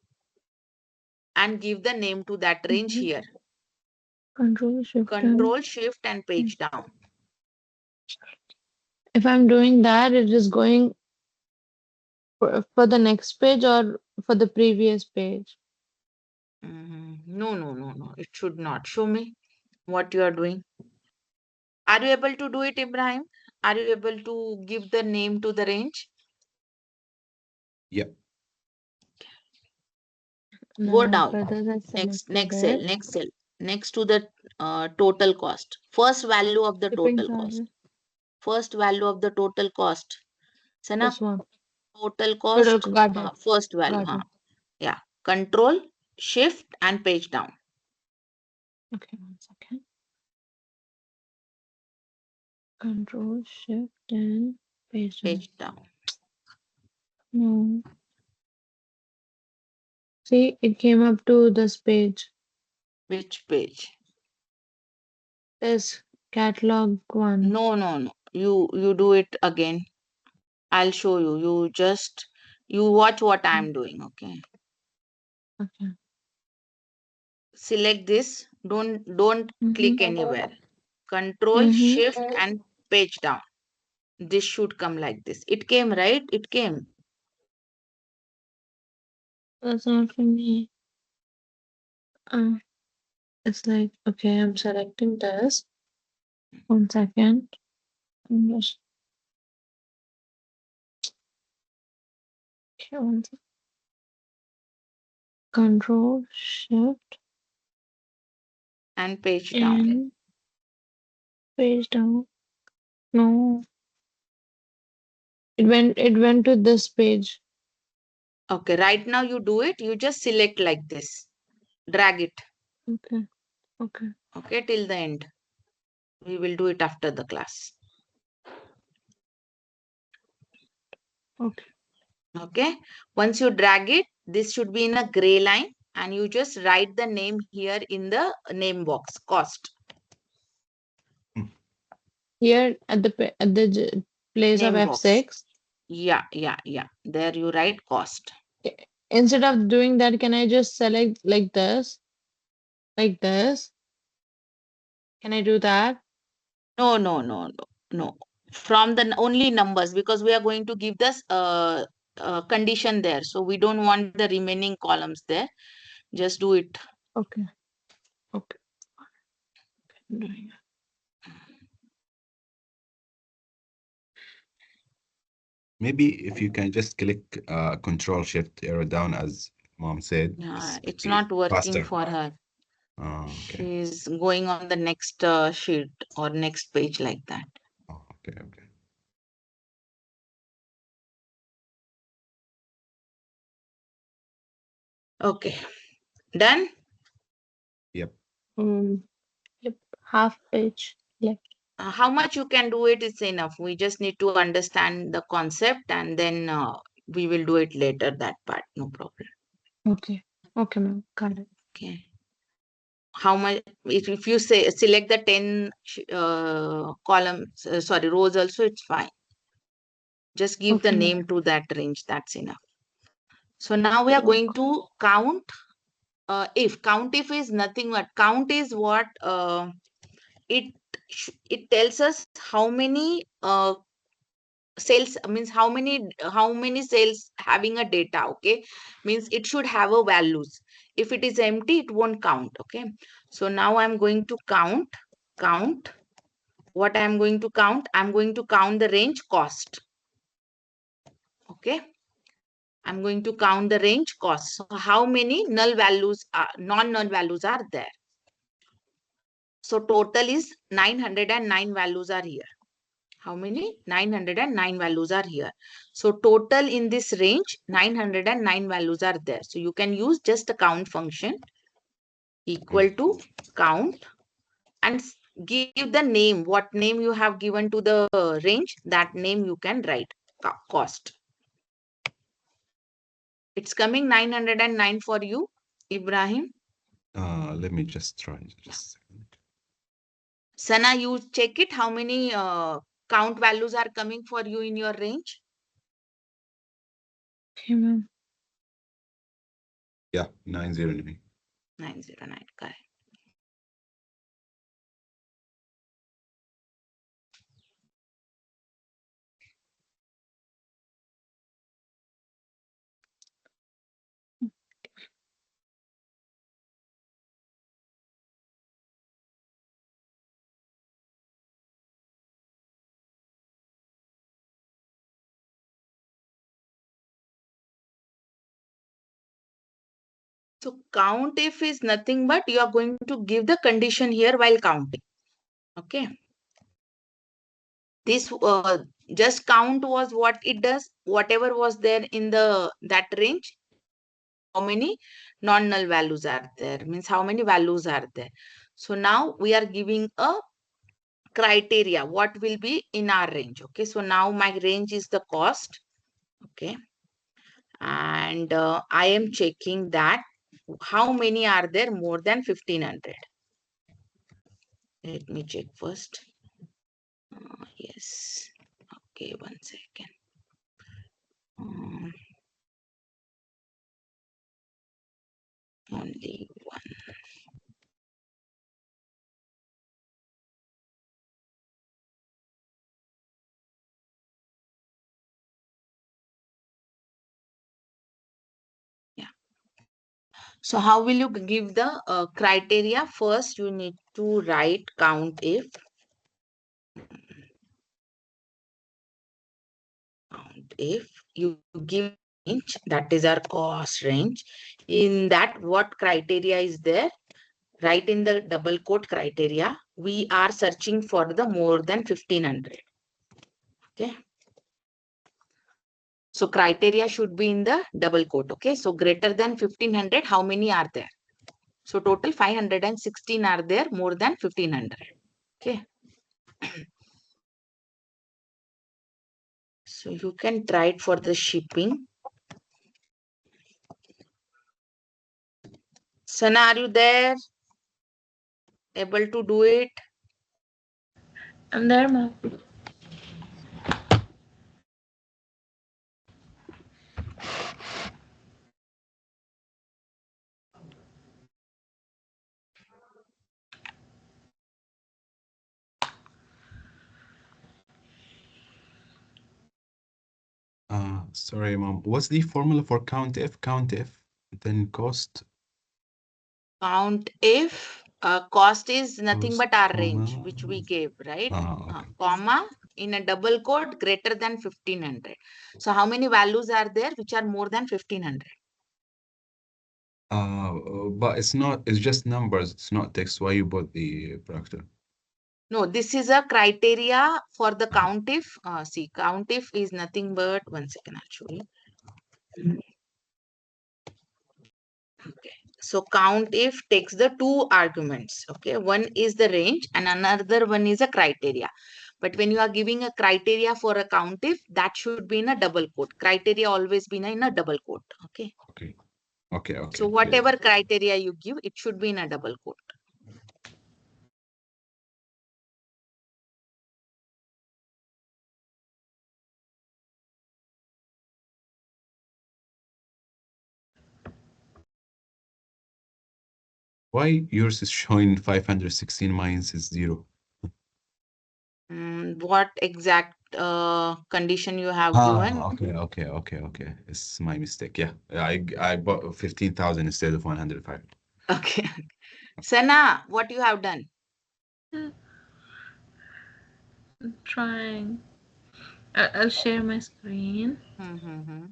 A: and give the name to that range
C: Mhm.
A: here.
C: Control Shift and
A: Control shift and page down.
C: if I'm doing that, it is going for the next page or for the previous page.
A: No, no, no, no. It should not. Show me what you are doing. Are you able to do it, Ibrahim? Are you able to give the name to the range?
B: Yeah.
A: Go
C: Now,
A: down.
C: further I
A: Next,
C: selected
A: next cell,
C: it.
A: next cell. Next to the total cost. First value of the
C: Shipping
A: total cost.
C: charges.
A: First value of the total cost. Sana,
C: This one.
A: total
C: Total
A: cost,
C: got it.
A: first value.
C: Got it.
A: Yeah. Control, shift and page down.
C: Okay, 1 second. Control Shift and page down.
A: Page down.
C: No. See, it came up to this page.
A: Which page?
C: This catalog one.
A: No, no, no. You do it again. I'll show you. You watch what
C: Mm,
A: I'm doing. Okay.
C: okay.
A: Select this. Don't
C: Mm-hmm.
A: click anywhere. Control
C: Mm-hmm.
A: shift and page down. This should come like this. It came, right? It came.
C: That's not for me. Uh, it's like, okay, I'm selecting this. 1 second. I'm just, okay, 1 second. Control Shift
A: And page down.
C: and page down. No, it went to this page.
A: Okay, right now you do it. You just select like this. Drag it.
C: Okay, okay,
A: Okay, till the end. We will do it after the class.
C: okay.
A: Okay. Once you drag it, this should be in a gray line and you just write the name here in the name box, cost.
B: Mm.
C: Here at the place of
A: Name box.
C: F6.
A: Yeah, yeah, yeah. There you write cost.
C: Instead of doing that, can I just select like this? Like this? Can I do that?
A: No, no, no, no, no. From the only numbers because we are going to give this condition there. So we don't want the remaining columns there. Just do it.
C: Okay, okay. I'm doing it.
B: Maybe if you can just click Control Shift arrow down, as Mom said, this would
A: It's
B: be
A: not working
B: faster.
A: for her.
B: Oh, okay.
A: She's going on the next sheet or next page like that.
B: Oh, okay, okay.
A: Okay, done.
B: Yep.
C: Yep, half page left.
A: How much you can do it is enough. We just need to understand the concept and then we will do it later, that part. No problem.
C: Okay, okay, ma'am. Got it.
A: Okay. How much, if you say select the 10 columns, sorry, rows also, it's fine. Just give the
C: Okay, ma'am.
A: name to that range. That's enough. So now we are going
C: Okay.
A: to count if count if is nothing but count is what it it tells us how many cells, means how many cells having a data. Okay, means it should have a values. If it is empty, it won't count. Okay, so now I'm going to count what I'm going to count. I'm going to count the range cost. Okay, I'm going to count the range cost. So how many null values are non-null values are there? So total is 909 values are here. How many? 909 values are here. So total in this range, 909 values are there. So you can use just a count function equal to count and give the name. What name you have given to the range, that name you can write cost. It's coming 909 for you, Ibrahim.
B: Let me just try.
A: Yeah.
B: Just a second.
A: Sana, you check it. How many count values are coming for you in your range?
C: Okay, ma'am.
B: Yeah, 909.
A: 909, correct. So count if is nothing but you are going to give the condition here while counting. Okay. This just count was what it does. Whatever was there in the that range, how many non-null values are there? Means how many values are there. So now we are giving a criteria. What will be in our range? Okay. So now my range is the cost. Okay. And I am checking that how many are there more than 1500. Let me check first. Yes. Okay, 1 second. Um, only one. Yeah. So how will you give the criteria? First, you need to write count if. Count if you give range, that is our cost range. In that, what criteria is there? Write in the double quote criteria. We are searching for the more than 1500. Okay. So criteria should be in the double quote. Okay. So greater than 1500, how many are there? So total 516 are there more than 1500. Okay. So you can try it for the shipping. Sana, are you there? Able to do it?
C: I'm there, ma'am.
B: Sorry, mom. What's the formula for count if? Count if, then cost,
A: Count if cost is nothing
B: cost,
A: but our range,
B: comma.
A: which we gave, right?
B: Okay.
A: Comma in a double quote greater than 1500. So how many values are there which are more than 1500?
B: But it's just numbers. It's not text. Why you put the bracket?
A: No, this is a criteria for the
B: Uh,
A: count if. See, count if is nothing but 1 second actually. Okay. So count if takes the two arguments. Okay. One is the range and another one is a criteria. But when you are giving a criteria for a count if, that should be in a double quote. Criteria always be in a double quote. Okay.
B: okay. Okay.
A: So
B: Okay. Clear.
A: whatever criteria you give, it should be in a double quote.
B: Why yours is showing 516, mine is 0?
A: What exact condition you have given?
B: Okay. It's my mistake. Yeah. I bought 15,000 instead of 105.
A: Okay. Sana, what you have done?
C: I'm trying. I'll share my screen.
A: Mm-hmm.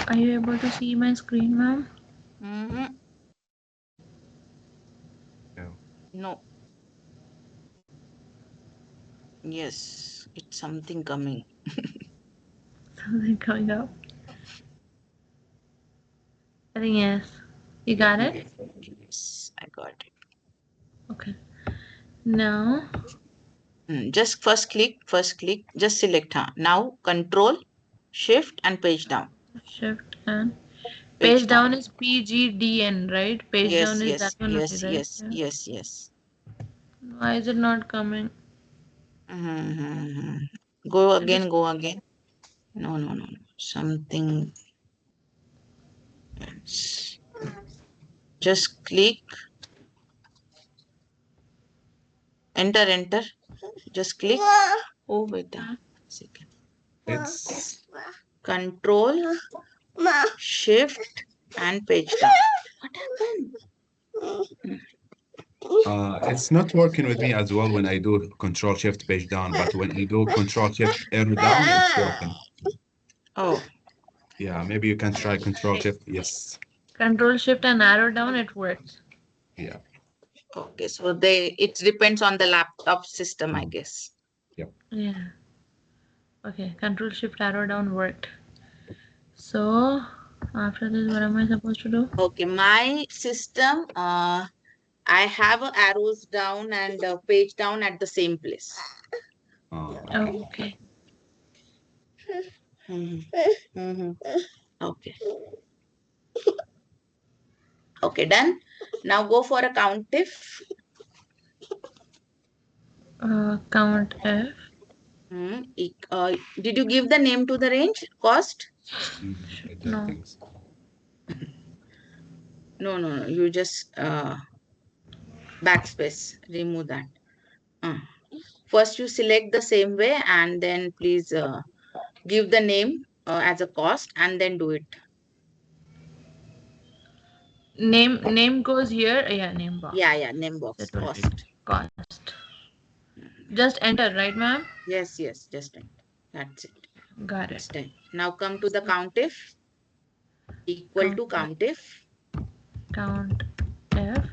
C: Are you able to see my screen, ma'am?
A: Mm-hmm.
B: Yeah.
A: No. Yes, it's something coming.
C: Something coming up. I think yes. You
B: Yeah.
C: got it?
A: Yes, I got it.
C: Okay. Now,
A: Just first click, just select. Huh? Now control, shift and page down.
C: shift and
A: Page
C: page
A: down.
C: down is PGDN, right? Page
A: Yes,
C: down is that
A: yes,
C: one only,
A: yes,
C: right?
A: yes,
C: Yeah.
A: yes, yes.
C: Why is it not coming?
A: Mm-hmm. Go
C: Maybe
A: again, go again. No, no, no, no. Something else. Just click, enter, enter. Just click. Oh, wait a second.
B: It's
A: Control, shift and page down. What happened?
B: it's not working with me as well when I do Control Shift page down, but when I do Control Shift arrow down, it's working.
A: Oh,
B: Yeah, maybe you can try Control Shift. Yes.
C: control shift and arrow down, it works.
B: Yeah.
A: okay. So it depends on the laptop system, I
B: Mm.
A: guess.
B: Yep.
C: Yeah. Okay, control shift arrow down worked. So, after this, what am I supposed to do?
A: Okay, my system, I have arrows down and page down at the same place.
B: Okay.
C: Oh, okay.
A: Mhm. Mhm. Okay. Okay, done. Now go for a count if.
C: Count F.
A: Did you give the name to the range? Cost?
B: I don't
C: No.
B: think so.
A: No, no, no. You just backspace. Remove that. Uh, First, you select the same way and then please give the name as a cost and then do it.
C: Name goes here. Yeah, name
A: Yeah,
C: box.
A: yeah. Name box
C: That will be
A: cost.
C: cost. Just enter, right, ma'am?
A: Yes, yes. Just enter. That's it.
C: Got
A: It's
C: it.
A: done. Now come to the count if equal
C: Count
A: to count if.
C: count F.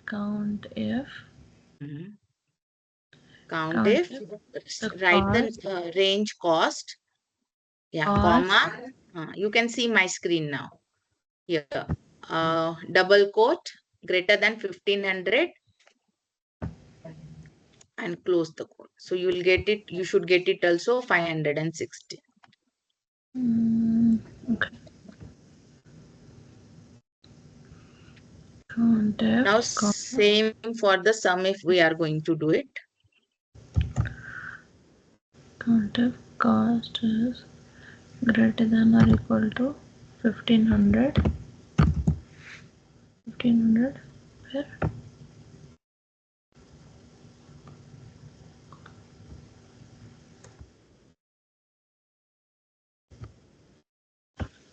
C: Count F.
A: Mhm. Count
C: Count
A: if.
C: F. The
A: Write the
C: cost.
A: range cost. Yeah,
C: Cost.
A: comma. You can see my screen now. Here. Double quote greater than 1500 and close the quote. So you will get it. You should get it also 560.
C: Mm, okay. Count F.
A: Now
C: Comma.
A: same for the sum if we are going to do it.
C: Count F. Cost is greater than or equal to 1500. 1500. Where?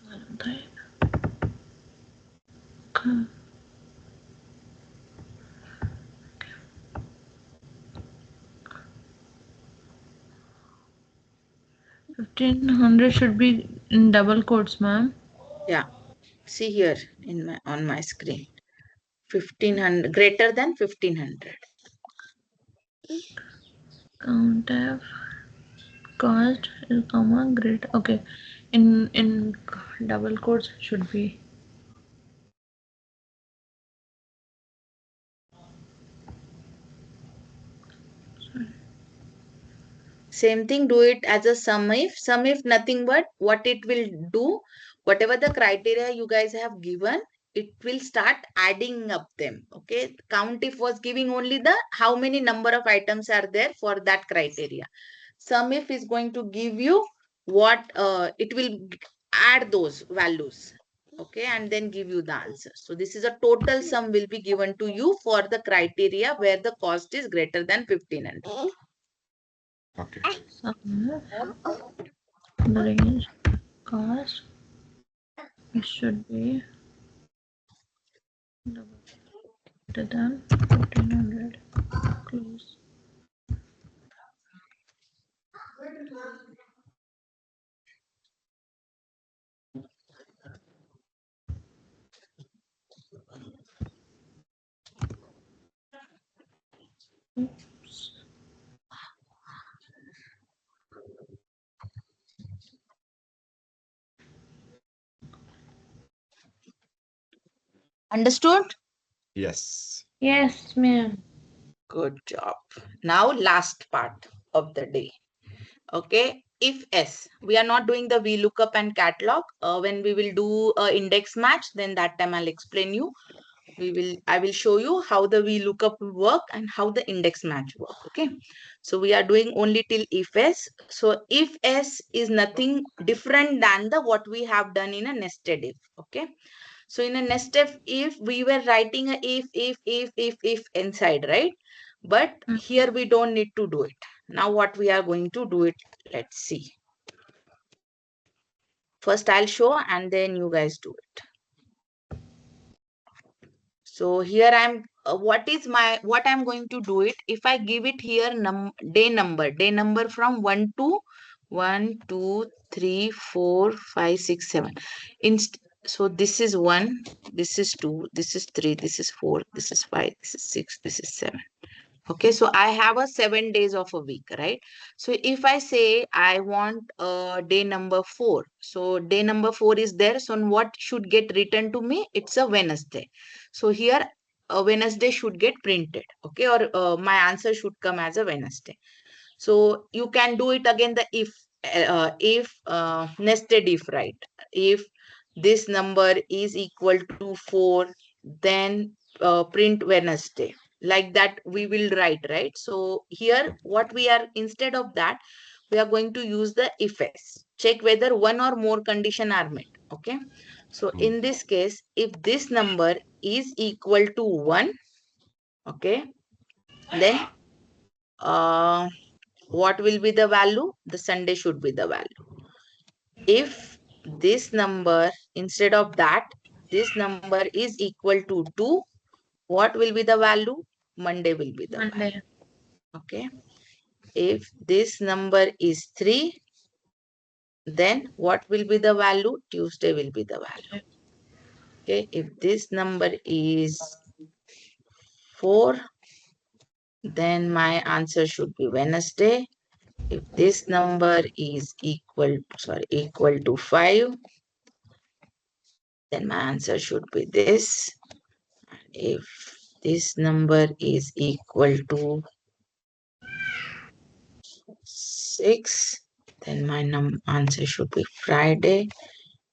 C: Valentine. Okay. 1500 should be in double quotes, ma'am.
A: Yeah. See here in my on my screen. 1500 greater than 1500.
C: Count F. Cost is comma great. Okay. In double quotes should be. Sorry.
A: Same thing, do it as a sum if. Sum if nothing but what it will do, whatever the criteria you guys have given, it will start adding up them. Okay, count if was giving only the how many number of items are there for that criteria. Sum if is going to give you what it will add those values. Okay, and then give you the answer. So this is a total sum will be given to you for the criteria where the cost is greater than 1500.
B: Okay.
C: Somewhere the range cost it should be greater than 1500. Close. Oops.
A: Understood?
B: Yes.
C: Yes, ma'am.
A: Good job. Now last part of the day. Okay, if S, we are not doing the VLOOKUP and catalog. When we will do a index match, then that time I'll explain you. I will show you how the VLOOKUP will work and how the index match work. Okay, so we are doing only till if S. So if S is nothing different than the what we have done in a nested if. Okay, so in a nested if we were writing a if inside, right? But here we don't need to do it. Now what we are going to do it, let's see. First I'll show and then you guys do it. So here I'm what I'm going to do it. If I give it here day number from 1 to 1, 2, 3, 4, 5, 6, 7. So this is 1, this is 2, this is 3, this is 4, this is 5, this is 6, this is 7. Okay, so I have a 7 days of a week, right? So if I say I want day number 4, so day number 4 is there. So what should get written to me? It's a Wednesday. So here a Wednesday should get printed. Okay, or my answer should come as a Wednesday. So you can do it again the if nested if, right? If this number is equal to 4, then print Wednesday. Like that we will write, right? So here what we are, instead of that, we are going to use the if else. Check whether one or more condition are met. Okay. So
B: Mm.
A: in this case, if this number is equal to 1, okay, then uh, what will be the value? The Sunday should be the value. If this number, instead of that, this number is equal to 2, what will be the value? Monday will be the value.
C: Monday.
A: Okay. If this number is 3, then what will be the value? Tuesday will be the value. Okay. If this number is 4, then my answer should be Wednesday. If this number is equal to 5, then my answer should be this. If this number is equal to 6, then my answer should be Friday.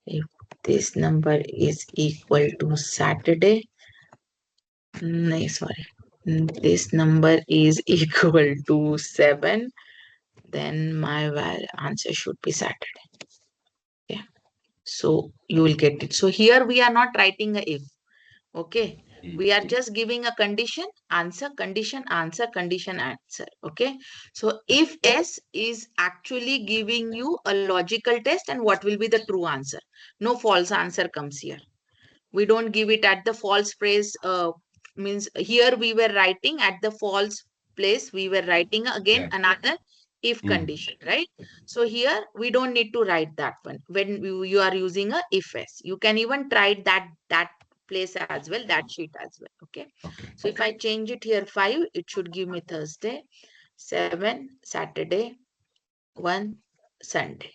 A: If this number is equal to Saturday, no, sorry, this number is equal to 7, then my answer should be Saturday. Okay. So you will get it. So here we are not writing a if. Okay.
B: Mm.
A: We are just giving a condition, answer, condition, answer, condition, answer. Okay. So if S is actually giving you a logical test and what will be the true answer. No false answer comes here. We don't give it at the false place. Means here we were writing at the false place. We were writing again
B: Yeah.
A: another if
B: Mm.
A: condition, right? So here we don't need to write that one when you are using a if s. You can even try that place as well, that sheet as well. Okay.
B: Okay.
A: So if I change it here 5, it should give me Thursday, 7 Saturday, 1 Sunday.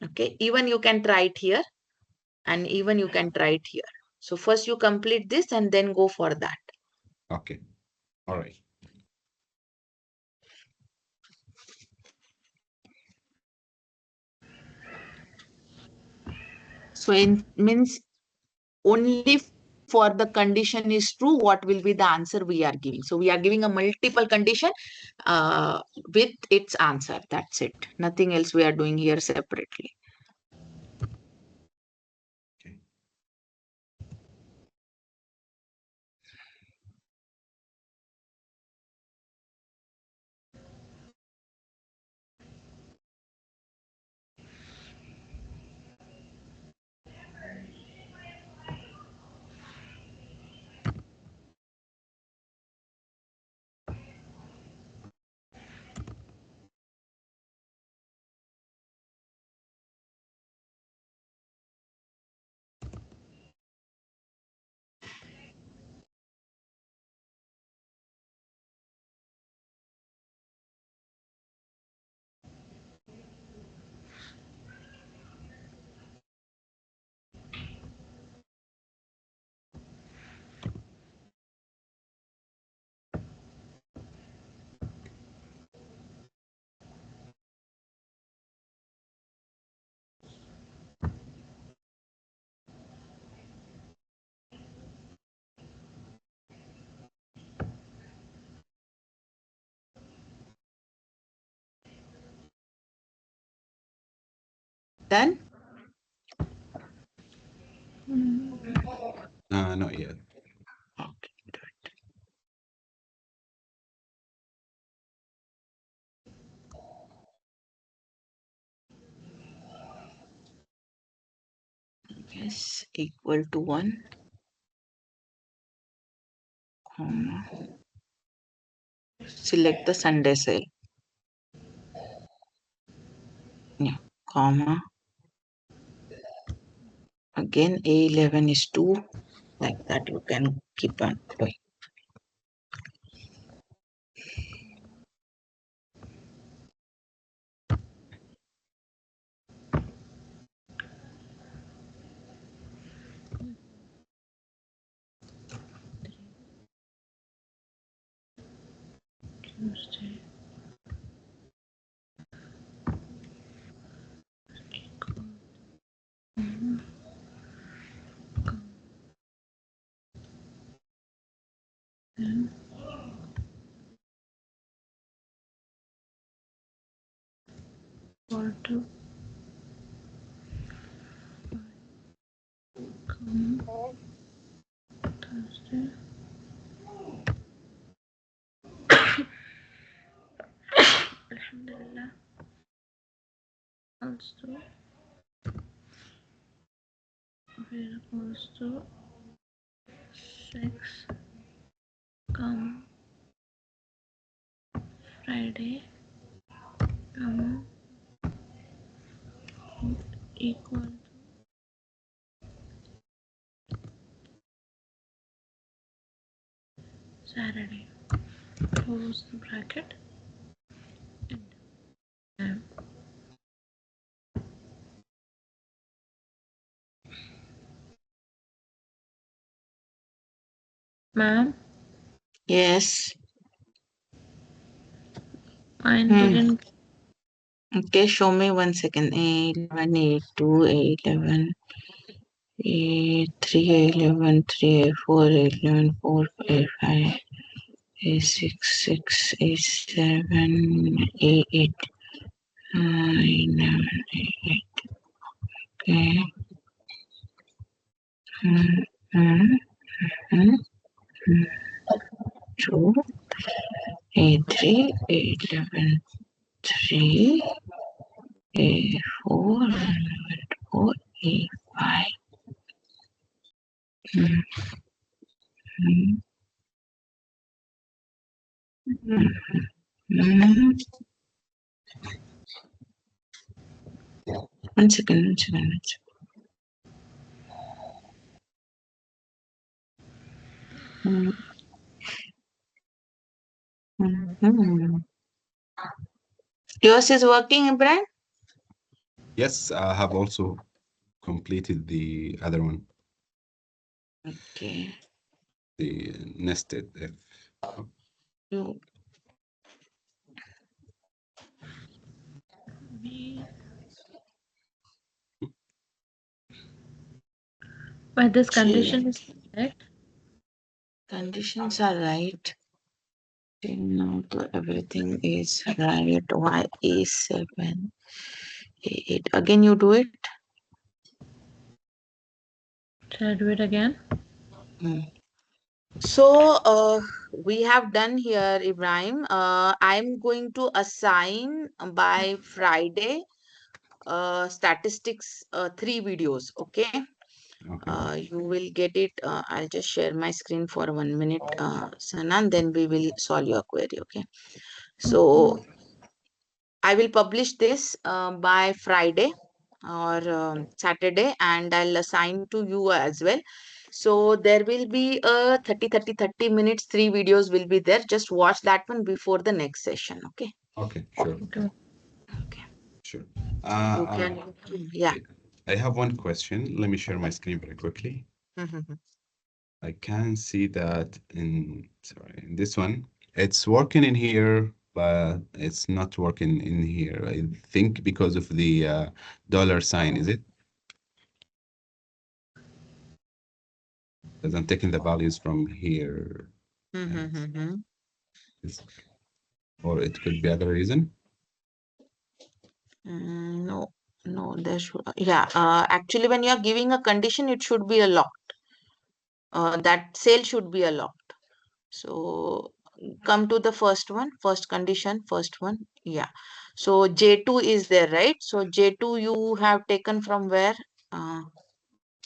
A: Okay. Even you can try it here and even you can try it here. So first you complete this and then go for that.
B: Okay. All right.
A: So it means only for the condition is true, what will be the answer we are giving. So we are giving a multiple condition with its answer. That's it. Nothing else we are doing here separately.
B: Okay.
A: Done.
B: Not yet.
A: Okay. Yes, equal to 1, comma. Select the Sunday cell. Yeah, comma. Again, A11 is 2. Like that, you can keep on doing.
C: Tuesday equal then quarter come Thursday. Alhamdulillah. Also, we're also 6 come Friday come equal to Saturday. Close the bracket. And ma'am,
A: Yes.
C: mine
A: Hmm.
C: didn't.
A: Okay, show me 1 second. A11, A2, A11, A3, A11, 3, A4, A11, 4, A5, A6, 6, A7, A8, 9, okay. Hmm, hmm, hmm, hmm. 2, A3, A11, 3, A4, 4, A5. Hmm, hmm, hmm, hmm. 1 second, 1 second, 1 second. Hmm, hmm, hmm. Yours is working, Brian?
B: Yes, I have also completed the other one,
A: Okay.
B: the nested if. Oh,
A: You,
C: We But this
A: check.
C: condition is Correct.
A: Conditions are right. Till now, everything is right. Y A7, A8. Again, you do it.
C: Shall I do it again?
A: Hmm. So, we have done here, Ibrahim. I'm going to assign by Friday statistics 3 videos. Okay.
B: Okay.
A: You will get it. I'll just share my screen for 1 minute, Sanan, then we will solve your query. Okay.
C: Okay.
A: So, I will publish this by Friday or Saturday, and I'll assign to you as well. So there will be a 30 minutes, 3 videos will be there. Just watch that one before the next session. Okay.
B: Okay, sure,
C: Okay.
A: Okay.
B: sure.
A: You
B: Uh,
A: can, yeah.
B: I I have one question. Let me share my screen very quickly.
A: Mhm.
B: I can see that sorry, in this one, it's working in here, but it's not working in here. I think because of the dollar sign, is it? Because I'm taking the values from here, and
A: Mhm.
B: it's, or it could be other reason.
A: No, no, there should, yeah. Actually, when you are giving a condition, it should be a locked. That cell should be a locked. So come to the first one, first condition, first one. Yeah. So J2 is there, right? So J2 you have taken from where? Uh,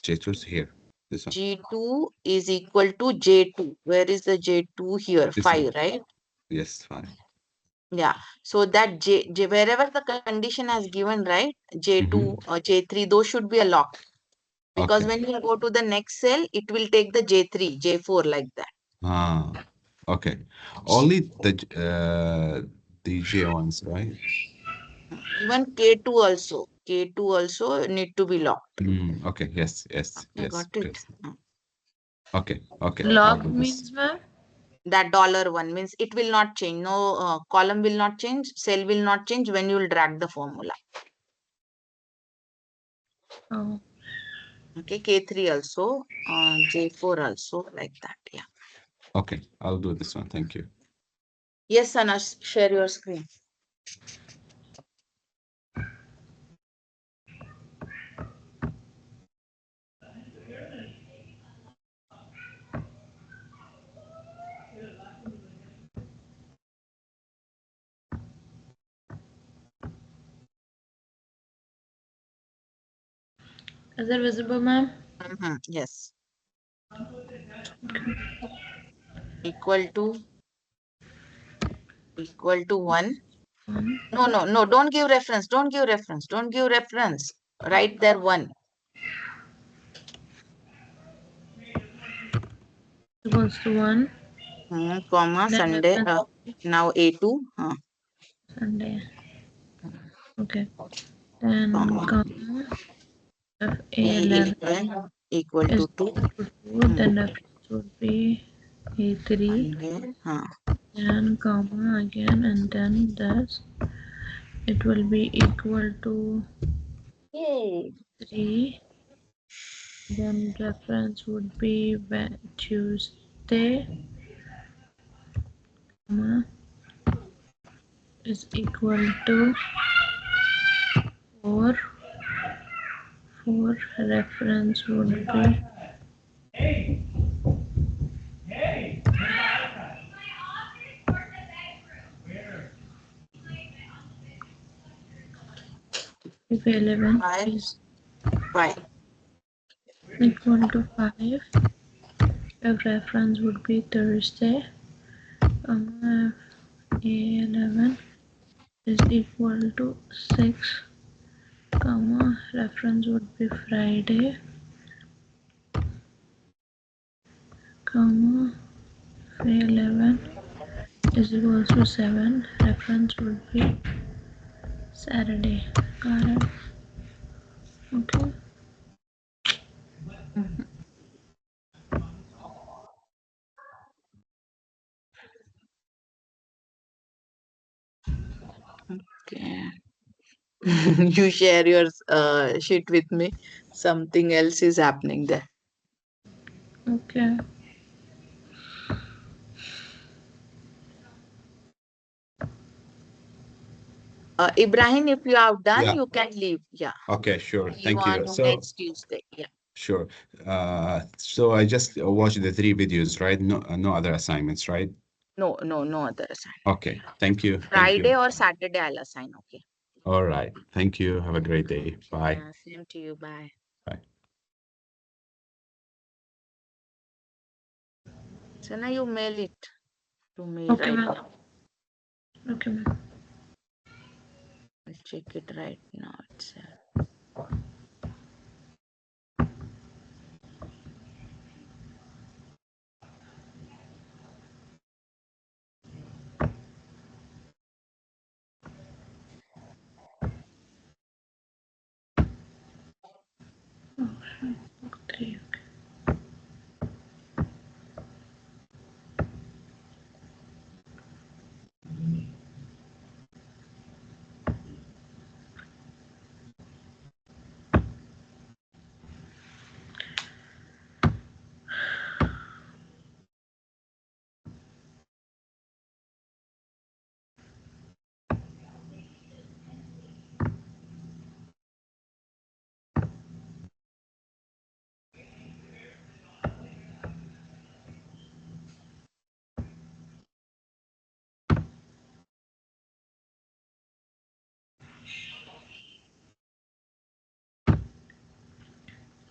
B: J2's here. This one.
A: G2 is equal to J2. Where is the J2 here?
B: This one.
A: 5, right?
B: Yes, fine.
A: Yeah. So that wherever the condition has given, right? J2
B: Mm-hmm.
A: or J3, those should be a lock. Because
B: Okay.
A: when you go to the next cell, it will take the J3, J4 like that.
B: Ah, okay. Only the J ones, right?
A: Even K2 also. K2 also need to be locked.
B: Okay. Yes, yes,
A: I
B: yes,
A: got it.
B: yes. Okay, okay. I'll
C: Locked
B: do this.
C: means, ma'am?
A: That dollar one means it will not change. No column will not change. Cell will not change when you will drag the formula.
C: Oh,
A: Okay, K3 also, J4 also like that. Yeah.
B: Okay, I'll do this one. Thank you.
A: Yes, Anash, share your screen.
C: is it visible, ma'am?
A: Yes. Equal to equal to 1.
C: One
A: No, no, no. Don't give reference. Don't give reference. Don't give reference. Write there 1.
C: equals to one.
A: Comma
C: Then
A: Sunday.
C: reference
A: Now A2.
C: Sunday. Okay. Then
A: Comma
C: comma F A11
A: A11 equal
C: is
A: to 2.
C: equal to 2. Then reference would be A3
A: Sunday.
C: and comma again, and then this it will be equal to
A: Yay.
C: 3. Then reference would be Tuesday, comma is equal to 4. 4 reference would be if 11
A: 5.
C: is
A: 5.
C: equal to 5. If reference would be Thursday, comma A11 is equal to 6, comma reference would be Friday, comma A11 is equal to 7, reference would be Saturday. Got it? Okay.
A: Okay. You share your sheet with me. Something else is happening there.
C: Okay.
A: Ibrahim, if you have done,
B: Yeah.
A: you can leave. Yeah.
B: Okay, sure.
A: See you
B: Thank you.
A: on
B: So,
A: next Tuesday. Yeah.
B: sure. So I just watched the three videos, right? No, no other assignments, right?
A: No, no, no other assignment.
B: Okay. Thank you. Thank
A: Friday
B: you.
A: or Saturday, I'll assign. Okay.
B: All right. Thank you. Have a great day. Bye.
A: Yeah. Same to you. Bye.
B: Bye.
A: So now you mail it to me
C: Okay,
A: right
C: ma'am.
A: now.
C: Okay, ma'am.
A: I'll check it right now itself.
C: Three.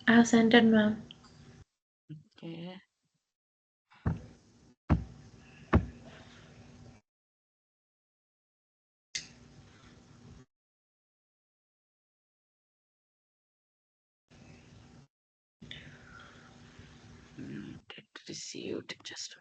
C: I have sent it, ma'am.
A: Okay. Get received. Just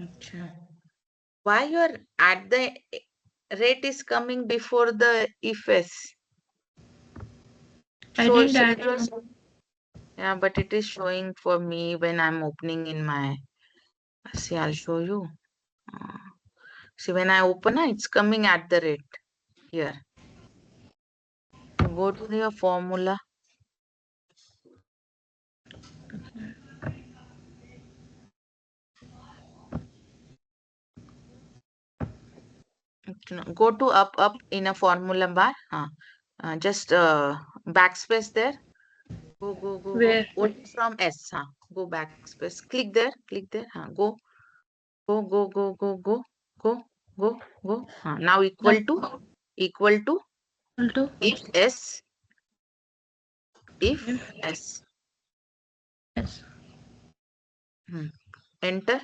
A: okay. Why your at the rate is coming before the ifs?
C: I
A: So
C: didn't
A: so
C: add
A: it
C: it,
A: was,
C: ma'am.
A: yeah, but it is showing for me when I'm opening in my. See, I'll show you. Uh, See, when I open, it's coming at the rate here. You go to your formula. Go to up in a formula bar. Just backspace there. Go.
C: Where?
A: Only from S. Go backspace. Click there. Go. Go. Go. Now
C: Now
A: equal to
C: equal to
A: if S if
C: if
A: S.
C: yes.
A: Hmm. Enter.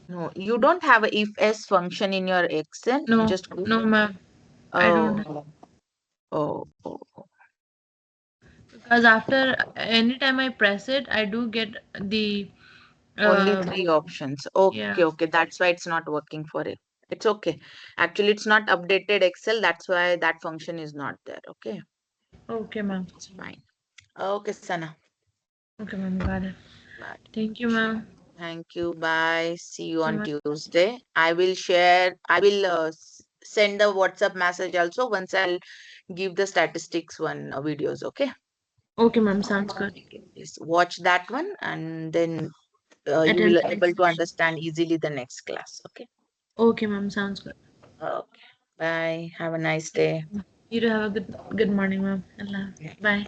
A: No, you don't have a if S function in your Excel.
C: No,
A: Just go.
C: no, ma'am. I don't.
A: Oh, oh.
C: Because after anytime I press it, I do get the
A: Only
C: uh
A: three options.
C: yeah.
A: Okay. That's why it's not working for it. It's okay. Actually, it's not updated Excel. That's why that function is not there. Okay.
C: Okay, ma'am.
A: It's fine. Okay, Sana.
C: Okay, ma'am. Got it.
A: Bye.
C: Thank you, ma'am.
A: Thank you. Bye. See you
C: So
A: on
C: much.
A: Tuesday. I will send a WhatsApp message also once I'll give the statistics one videos. Okay.
C: Okay, ma'am. Sounds good.
A: Please watch that one and then you
C: Attend
A: will
C: the
A: able
C: next
A: to
C: session.
A: understand easily the next class. Okay.
C: Okay, ma'am. Sounds good.
A: Okay. Bye. Have a nice day.
C: You do have a good morning, ma'am. Allah.
A: Yeah.
C: Bye.